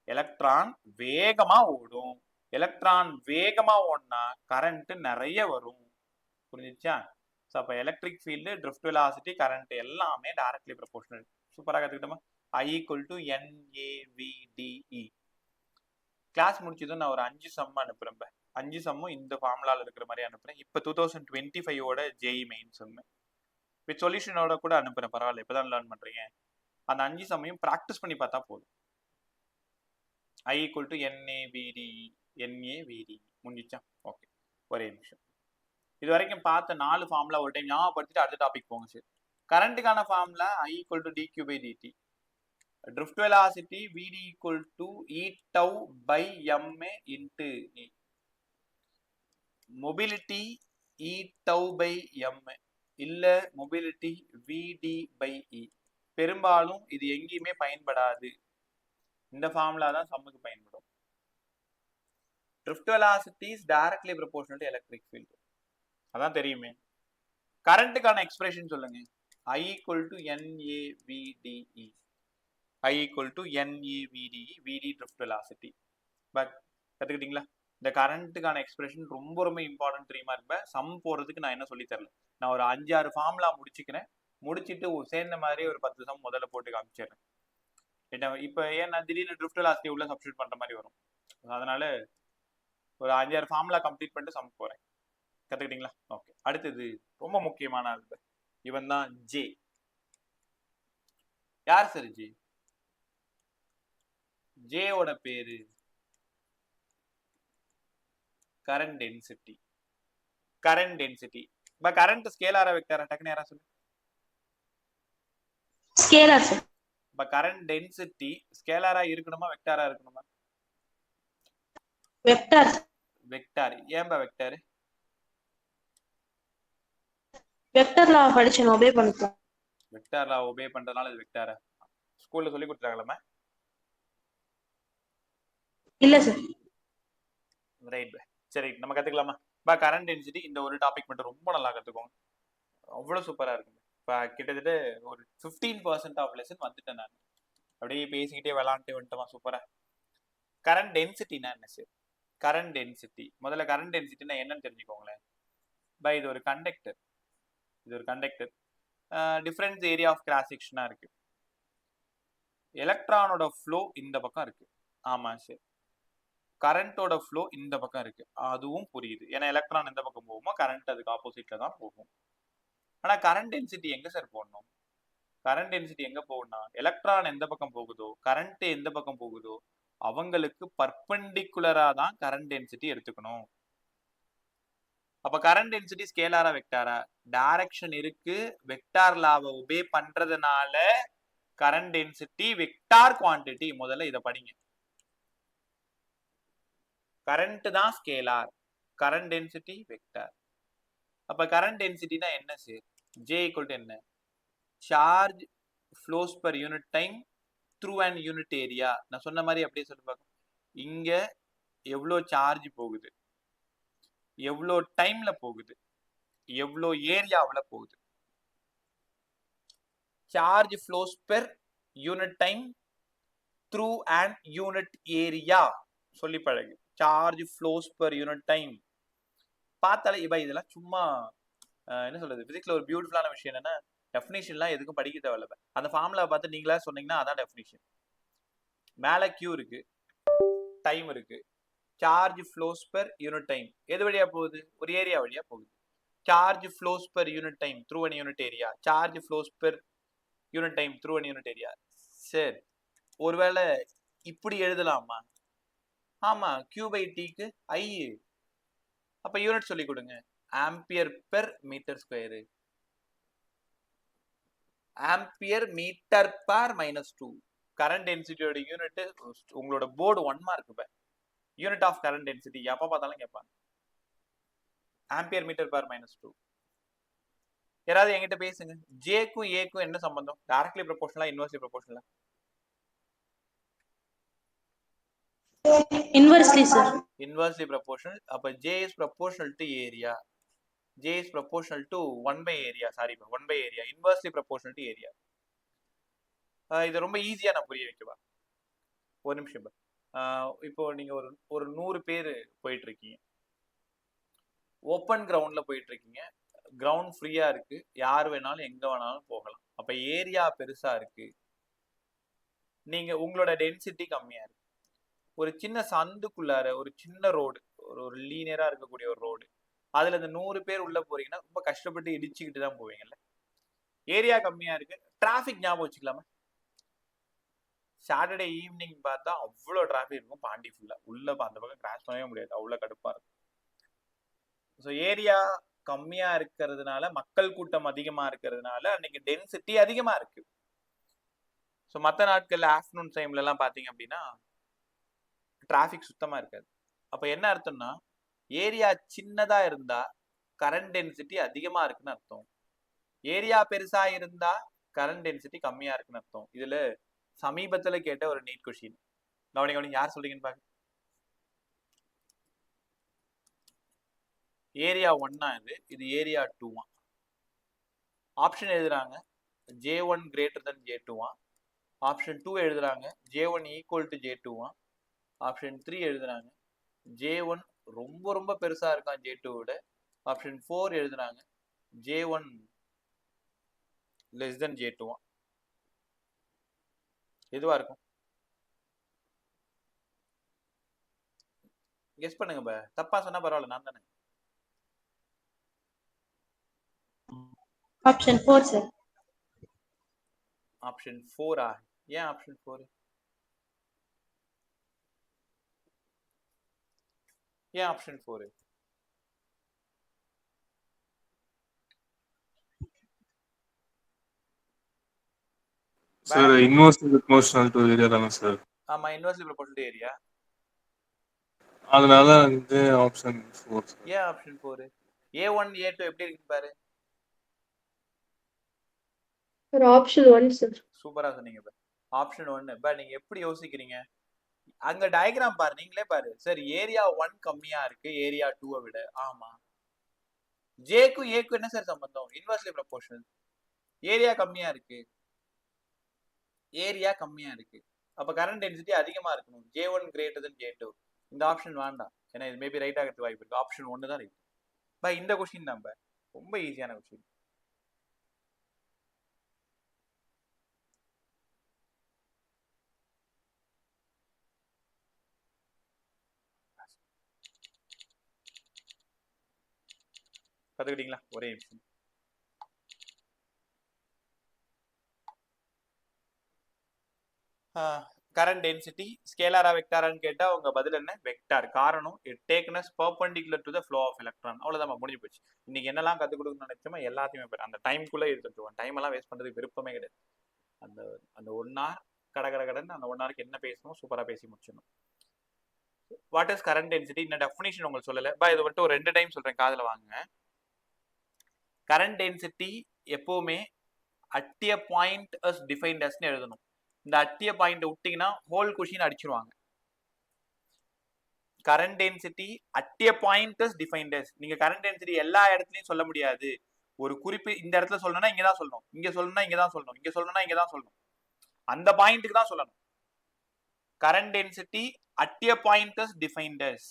எலக்ட்ரான் வேகமா ஓடும். எலக்ட்ரான் வேகமா ஓடினா கரண்ட் நிறைய வரும். புரிஞ்சிச்சா? ஸோ அப்போ electric field, drift velocity, current எல்லாமே டைரக்ட்லி ப்ரொபோர்ஷனல். சூப்பராக கற்றுக்கிட்டோமா? I equal to NaVDE. Class முடிச்சதும் நான் ஒரு 5 சம் அனுப்புறேன். 5 சம்மும் இந்த ஃபார்முலாவில் இருக்கிற மாதிரி அனுப்புறேன். இப்போ 2025ஓட JEE மெயின் சம் வித் சொல்யூஷனோட கூட அனுப்புறேன். பரவாயில்ல, இப்போதான் லேர்ன் பண்றீங்க. அந்த 5 சம்மையும் ப்ராக்டிஸ் பண்ணி பார்த்தா போதும். I equal to NaVDE. NaVDE முடிஞ்சிச்சா? ஓகே, ஒரே நிமிஷம். இது வரைக்கும் பார்த்த 4 ஃபார்முலா ஒரு டைம் ஞாபகப்படுத்திட்டு அடுத்த டாபிக் போங்க சார். கரண்ட்டுக்கான formula I equal to dQ by dt. drift velocity vd equal to e tau by ma into e. mobility e tau by m இல்ல mobility vd by e. பெரும்பாலும் இது எங்கேயுமே பயன்படாது. இந்த ஃபார்முலா தான் சம்முக்கு பயன்படும். drift velocity is directly proportional to electric field. அதான் தெரியுமே. கரண்ட்டுக்கான எக்ஸ்பிரஷன் சொல்லுங்க. I equal to NAVDE. I equal to NAVDE, VD drift velocity. But கற்றுக்கிட்டீங்களா? இந்த கரண்ட்டுக்கான எக்ஸ்பிரஷன் ரொம்ப ரொம்ப இம்பார்ட்டன்ட் தெரியுமா? இருப்பேன் சம் போடுறதுக்கு நான் என்ன சொல்லி தரல. நான் ஒரு 5-6 ஃபார்முலா முடிச்சுக்கிறேன். முடிச்சுட்டு சேர்ந்த மாதிரி ஒரு 10 சம் முதல்ல போட்டு காமிச்சிடுறேன். இப்போ ஏன் நான் திடீர்னு drift velocity உள்ள சப்ஸ்டியூட் பண்ற மாதிரி வரும். அதனால ஒரு 5-6 ஃபார்முலா கம்ப்ளீட் பண்ணிட்டு சம் போறேன். கத்துக்கிட்டீங்களா? ஓகே. அடுத்தது ரொம்ப முக்கியமான ஆள். இவன் தான் ஜே. யார் சார் ஜே? ஜேவோட பேரு கரண்ட் டென்சிட்டி. Current density. இப்ப கரண்ட் ஸ்கேலாரா வெக்டாரா? டக்குனு யாரா சொல்லு. Scalar sir. இப்ப கரண்ட் டென்சிட்டி ஸ்கேலாரா இருக்கணுமா வெக்டாரா இருக்கணுமா? வெக்டார். வெக்டார். ஏன்பா வெக்டார்? வெக்டார் லா படிச்சேன், ஒபே பண்ணிட்டேன். வெக்டார் லா ஒபே பண்றதுனால இது வெக்டாரா? ஸ்கூல்ல சொல்லி கொடுத்தாங்களா? இல்ல சார். ரைட். சரி, நம்ம கத்துக்கலாமா? பா கரண்ட் டென்சிட்டி இந்த ஒரு டாபிக் மட்டும் ரொம்ப நல்லா கத்துக்கோங்க. அவ்வளவு சூப்பரா இருக்கு. இப்போ கிட்டத்தட்ட ஒரு 15% ஆஃப் லெசன் வந்துட்டேன் நான். அப்படியே பேசிக்கிட்டே விளாண்டுட்டு வந்துட்டோமா? சூப்பரா. கரண்ட் டென்சிட்டினா என்ன சார்? கரண்ட் டென்சிட்டி முதல்ல கரண்ட் டென்சிட்டினா என்னன்னு தெரிஞ்சுக்கோங்களேன். பை இது ஒரு கண்டக்டர். இது ஒரு conductor. Difference area of cross செக்ஷனா இருக்கு. எலக்ட்ரானோட ஃப்ளோ இந்த பக்கம் இருக்கு. ஆமா சார். கரண்டோட ஃப்ளோ இந்த பக்கம் இருக்கு. அதுவும் புரியுது. ஏன்னா எலக்ட்ரான் எந்த பக்கம் போகுமோ கரண்ட் அதுக்கு ஆப்போசிட்ல தான் போகும். ஆனா கரண்ட் டென்சிட்டி எங்க சார் போடணும்? கரண்ட் டென்சிட்டி எங்க போகும்னா எலக்ட்ரான் எந்த பக்கம் போகுதோ கரண்ட் எந்த பக்கம் போகுதோ அவங்களுக்கு பர்பெண்டிகுலரா தான் கரண்ட் டென்சிட்டி எடுத்துக்கணும். அப்ப கரண்ட் டென்சிட்டி ஸ்கேலாரா வெக்டாரா? டைரக்ஷன் இருக்கு. வெக்டார் லாவை ஒபே பண்றதுனால கரண்ட் டென்சிட்டி வெக்டார் குவாண்டிட்டி. முதல்ல இத படிங்க. கரண்ட் தான் ஸ்கேலார், கரண்ட் டென்சிட்டி வெக்டார். அப்ப கரண்ட் டென்சிட்டினா என்ன சார்? J equal to என்ன? Charge flows per unit time through an unit area. நான் சொன்ன மாதிரி அப்படியே சொல்லி பார்க்க. இங்க எவ்வளோ சார்ஜ் போகுது, எவ்வளோ டைம்ல போகுது, எவ்வளோ ஏரியாவில் போகுது. Charge flows per unit time through an unit area. சொல்லி பழகு. Charge flows per unit time. பார்த்தாலே இப்போ இதெல்லாம் சும்மா என்ன சொல்றது, பிசிக்ஸ்ல ஒரு பியூட்டிஃபுல்லான விஷயம் என்னன்னா டெஃபினிஷன்லாம் எதுக்கும் படிக்க தேவையில்ல. அந்த ஃபார்முலா பார்த்து நீங்களா சொன்னீங்கன்னா அதான் டெஃபினிஷன். மேலே கியூ இருக்கு, டைம் இருக்கு. Charge flows per unit time எது வழியா போகுது? ஒரு ஏரியா வழியா போகுது. Charge flows per unit time through an unit area. Charge flows per unit time through an unit area. சரி, ஒருவேளை இப்படி எழுதலாமா? ஆமா, கியூ பை டிக்கு ஐ. அப்ப யூனிட் சொல்லி கொடுங்க. Ampere per metre square. Ampere metre per -2. Current டென்சிட்டியோட யூனிட் உங்களோட board 1 mark. Unit of current density எப்ப பார்த்தாலும் கேட்பாங்க. Ampere metre per -2. யாராவது என்கிட்ட பேசுங்க. ஜேக்கும் ஏக்கும் என்ன சம்பந்தம்? டைரக்ட்லி ப்ரொபோர்ஷனலா இன்வெர்ஸ்லி ப்ரொபோர்ஷனலா? Inversely sir. Inversely proportional. அப்ப J is proportional to area. J is proportional to 1 by area. Sorry, 1 by area. Inversely proportional to area. இது ரொம்ப ஈஸியா நான் புரிய வைக்கவா? ஒரு நிமிஷம். இப்போ நீங்க ஒரு 100 பேர் போயிட்டு இருக்கீங்க. ஓப்பன் கிரவுண்ட்ல போயிட்டு இருக்கீங்க. கிரவுண்ட் ஃப்ரீயா இருக்கு. யார் வேணாலும் எங்க வேணாலும் போகலாம். அப்ப ஏரியா பெருசா இருக்கு. நீங்க உங்களோட டென்சிட்டி கம்மியா இருக்கு. ஒரு சின்ன சந்துக்குள்ளார ஒரு சின்ன ரோடு, ஒரு லீனியரா இருக்கக்கூடிய ஒரு ரோடு, அதுல இந்த 100 பேர் உள்ள போறீங்கன்னா ரொம்ப கஷ்டப்பட்டு இடிச்சுக்கிட்டு தான் போவீங்கல்ல. ஏரியா கம்மியா இருக்கு. டிராபிக் ஞாபகம் வச்சுக்கலாமா? சாட்டர்டே ஈவினிங் பார்த்தா அவ்வளோ டிராபிக் இருக்கும் பாண்டி ஃபுல்லா. உள்ள அந்த பக்கம் கிராஸ் பண்ணவே முடியாது, அவ்வளோ கடுப்பா இருக்கும். ஸோ ஏரியா கம்மியா இருக்கிறதுனால, மக்கள் கூட்டம் அதிகமா இருக்கிறதுனால அன்னைக்கு டென்சிட்டி அதிகமா இருக்கு. ஸோ மற்ற நாட்கள்ல ஆஃப்டர்நூன் டைம்ல எல்லாம் பாத்தீங்க அப்படின்னா டிராஃபிக் சுத்தமா இருக்காது. அப்ப என்ன அர்த்தம்னா ஏரியா சின்னதா இருந்தா கரண்ட் டென்சிட்டி அதிகமா இருக்குன்னு அர்த்தம். ஏரியா பெருசா இருந்தா கரண்ட் டென்சிட்டி கம்மியா இருக்குன்னு அர்த்தம். இதுல சமீபத்துல கேட்ட ஒரு நீட் கொஸ்டின். கவனிங்க யார் சொல்றீங்கன்னு பாருங்க. ஏரியா 1 இது ஏரியா 2. ஆப்ஷன் எழுதுறாங்க J1 greater than J2. Option 2 எழுதுறாங்க J1 equal to J2. Option 3 எழுதுறாங்க J1 ரொம்ப ரொம்ப பெருசா இருக்கான் J2 விட. ஆப்ஷன் 4 எழுதுறாங்க J1 less than J2. எதுவா இருக்கும்? கெஸ் பண்ணுங்க பா. தப்பா சொன்னா பரவாயில்ல, நான் தானே. Option 4 sir. ஆப்ஷன் 4 ஏன் ஆப்ஷன் 4? ஏன் option 4? Sir inversely proportional to area தானே சார்? ஆமா, இன்வெர்ஸ்லி ப்ரொபோர்ஷனல் ஏரியா. அதனால வந்து ஆப்ஷன் 4 சார். ஏன் ஆப்ஷன் 4? A1 A2 எப்படி இருக்கு பாரு. Sir option 1 sir. சூப்பரா சொன்னீங்க பா. ஆப்ஷன் 1. பா நீங்க எப்படி யோசிக்கிறீங்க? அங்க டயக்ராம் பாரு, நீங்களே பாரு. சார் ஏரியா 1 கம்மியா இருக்கு ஏரியா 2 விட. ஆமா. ஜேக்கு ஏக்கு என்ன சார் சம்பந்தம்? Inversely proportional. ஏரியா கம்மியா இருக்கு. ஏரியா கம்மியா இருக்கு. அப்ப கரண்ட் டென்சிட்டி அதிகமா இருக்கணும். J1 greater than J2. இந்த ஆப்ஷன் வேண்டாம். ஏன்னா இது மேபி ரைட் ஆகிறதுக்கு வாய்ப்பு இருக்கு. ஆப்ஷன் 1 தான் ரைட். பா இந்த கொஸ்டின் தான் பா. ரொம்ப ஈஸியான கொஸ்டின். கத்துக்கிட்டீங்களா? ஒரே நிமிஷம். கரண்ட் டென்சிட்டி ஸ்கேலாரா வெக்டாரான்னு கேட்டா உங்க பதில் என்ன? வெக்டார். காரணம் it taken perpendicular to the flow of electron. அவ்வளவுதான், முடிஞ்சு போச்சு. இன்னைக்கு என்னெல்லாம் கத்துக் கொடுக்கணும்னு நினைச்சோமோ எல்லாத்தையுமே அந்த டைம்குள்ள எடுத்துருவோம். டைம் எல்லாம் வேஸ்ட் பண்றதுக்கு விருப்பமே கிடையாது. அந்த அந்த 1 hour கடன்னு அந்த 1 hourக்கு என்ன பேசணும் சூப்பரா பேசி முடிச்சிடணும். What is current density? இந்த டெஃபினிஷன் உங்களுக்கு சொல்லல பா. இதை மட்டும் ஒரு 2 டைம் சொல்றேன், காதுல வாங்க. கரண்ட் டென்சிட்டி எப்பவுமே at a point as defined அஸ்னு எழுதணும். இந்த அட்டிய பாயிண்ட் விட்டீங்கன்னா ஹோல் கொஸ்டின் அடிச்சிருவாங்க. Current density at a point as defined as. நீங்க கரண்ட் டென்சிட்டி எல்லா இடத்துலயும் சொல்ல முடியாது. ஒரு குறிப்பு இந்த இடத்துல சொல்லணும்னா இங்க தான் சொல்லணும், இங்க சொல்லணும்னா இங்க தான் சொல்லணும், இங்க சொல்லணும்னா இங்க தான் சொல்லணும். அந்த பாயிண்ட்க்கு தான் சொல்லணும். Current density at a point as defined as.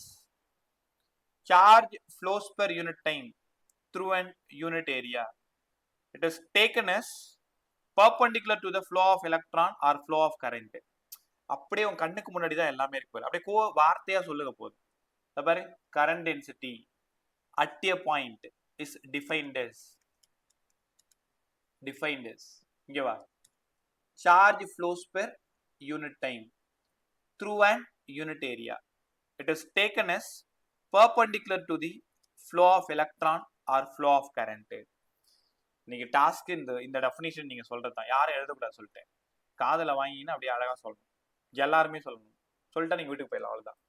Charge flows per unit time through an unit area. It is taken as perpendicular to the flow of electron or flow of current. அப்படியே உங்க கண்ணுக்கு முன்னாடி தான் எல்லாமே இருக்கு. அப்படியே வார்த்தையா சொல்லுங்க போதும். பாரு, current density at a point is defined as இங்க வா. Charge flows per unit time through an unit area. It is taken as perpendicular to the flow of electron or flow of current. நீங்க task இந்த definition நீங்க சொல்றதுதான், யாரும் எழுதக்கூடாது சொல்லிட்டேன். காதல வாங்கினா அப்படியே அழகா சொல்லணும், எல்லாருமே சொல்லணும். சொல்லிட்டா நீங்க வீட்டுக்கு போயிடலாம், அவ்வளவுதான்.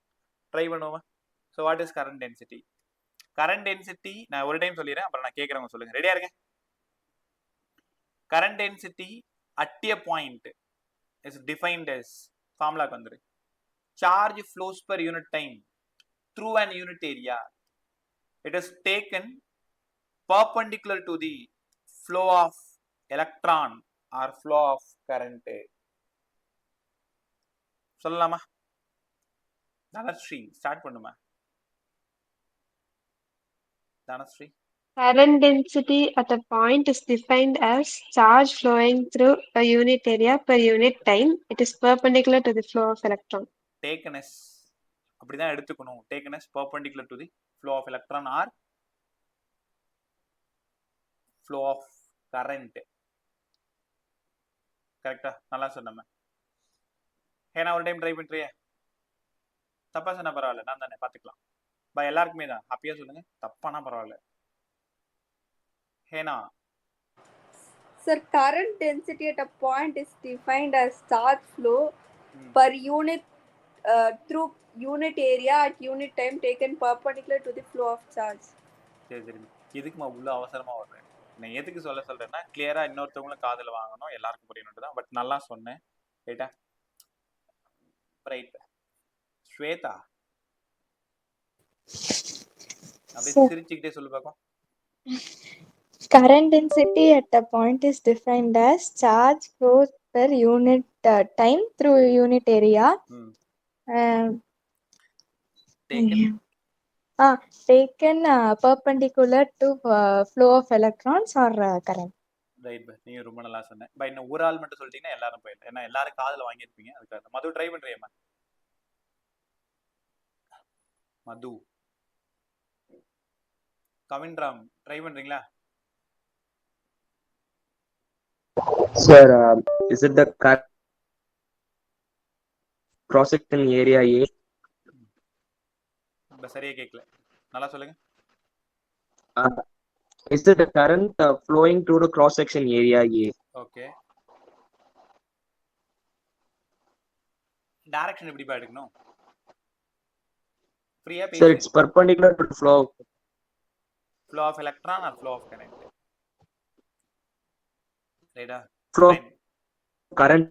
ட்ரை பண்ணுவோம். So what is current density? Current density நான் ஒரு டைம் சொல்லிடுறேன், அப்புறம் நான் கேட்கறவங்க சொல்லுங்க. ரெடியா இருங்க. Current density at a point is defined as, ஃபார்முலாக்கு வந்துரு. Charge flows per unit time through an unit area. It is taken perpendicular to the flow of electron or flow of current. சொல்லலாமா? Dhanashree start பண்ணுமா? Dhanashree. Current density at a point is defined as charge flowing through a unit area per unit time. It is perpendicular to the flow of electron. Taken as அப்படிதான் எடுத்துக்கணும். Taken as perpendicular to the flow of electron or flow of current. கரெக்டா? நல்லா சொன்னேன். ஏன்னா ஒரு time try பண்றியே, தப்பா சொன்னா பரவாயில்ல, நான் தானே பாத்துக்கலாம். பா எல்லாருக்குமே தான். ஹாப்பியா சொல்லுங்க, தப்பானா பரவாயில்ல. ஹேனா Sir, current density at a point is defined as charge flow Hmm. per unit through unit area at unit time taken perpendicular to the flow of charge. சரி சரி இதுக்கு உள்ள அவசரமா வர்றேன். நான் எதுக்கு சொல்றேன்னா கிளியரா இன்னொருத்தவங்களும் காதுல வாங்கணும், எல்லாருக்கும் புரியணும் தான். பட் நல்லா சொன்னேன், ரைட்டா? ரைட். ஸ்வேதா அப்படியே சிரிச்சுக்கிட்டே சொல்லு பார்ப்போம். Current density at a point is defined as charge flow per unit time through unit area. Taken perpendicular to flow of electrons or current. Right bye, நீங்க ரொம்ப நல்லா சொன்னேன். பை இன்னும் ஒரு ஆள் மட்டும் சொல்லிட்டீங்கன்னா எல்லாரும் போயிடலாம், ஏன்னா எல்லாரும் காதுல வாங்கியிருப்பீங்க. அதுக்காக மது ட்ரை பண்றியம்மா. மது கவின்ராம் ட்ரை பண்றீங்களா? Sir, is it the cross-section area A? சரியா கேட்கல, நல்லா சொல்லுங்க. Is it the current flowing through the cross-section area A? Okay, direction எப்படி பா எடுக்கணும்? ஃப்ரீயா Sir, it's perpendicular to the flow of electron or flow of current? ரைட்டா? flow current.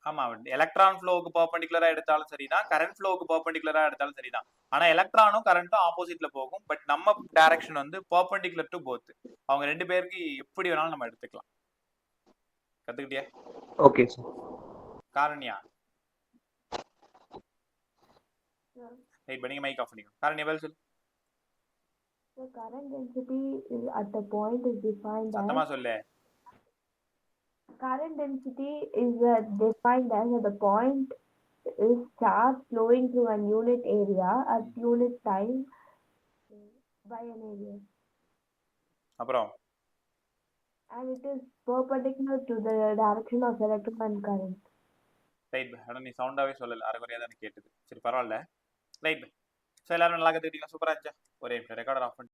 ஆமா, எலக்ட்ரான் ஃப்ளோவுக்கு பெர்பெண்டிகுலரா எடுத்தாலும் சரிதான், கரண்ட் ஃப்ளோவுக்கு பெர்பெண்டிகுலரா எடுத்தாலும் சரிதான். ஆனா எலக்ட்ரானும் கரண்ட்டும் ஆப்போசிட்ல போகும். பட் நம்ம டைரக்ஷன் வந்து பெர்பெண்டிகுலர் டு போத். அவங்க ரெண்டு பேருக்கு எப்படி வேணாலும் நம்ம எடுத்துக்கலாம். கத்துக்கிட்டியா? Okay, sir. காரண்யா ரைட், நீங்க மைக் ஆஃப் பண்ணிக்கோ. காரண்யா பதில் சொல்லு. The current density is at the point is defined சத்தமா சொல்லு. current density is defined as the point is charge flowing through an unit area at unit time by an area. அப்புறம் And it is perpendicular to the direction of electron and current. Right, ஆனா நீ சவுண்டாவே சொல்லல, அரைகுறையா தான் கேட்டது. சரி பரவாயில்ல. Right, so எல்லாரும் நல்லா கத்துக்கிட்டீங்களா? சூப்பரா இருந்துச்சா? ஒரே ரெக்கார்டர் ஆஃப் பண்ணி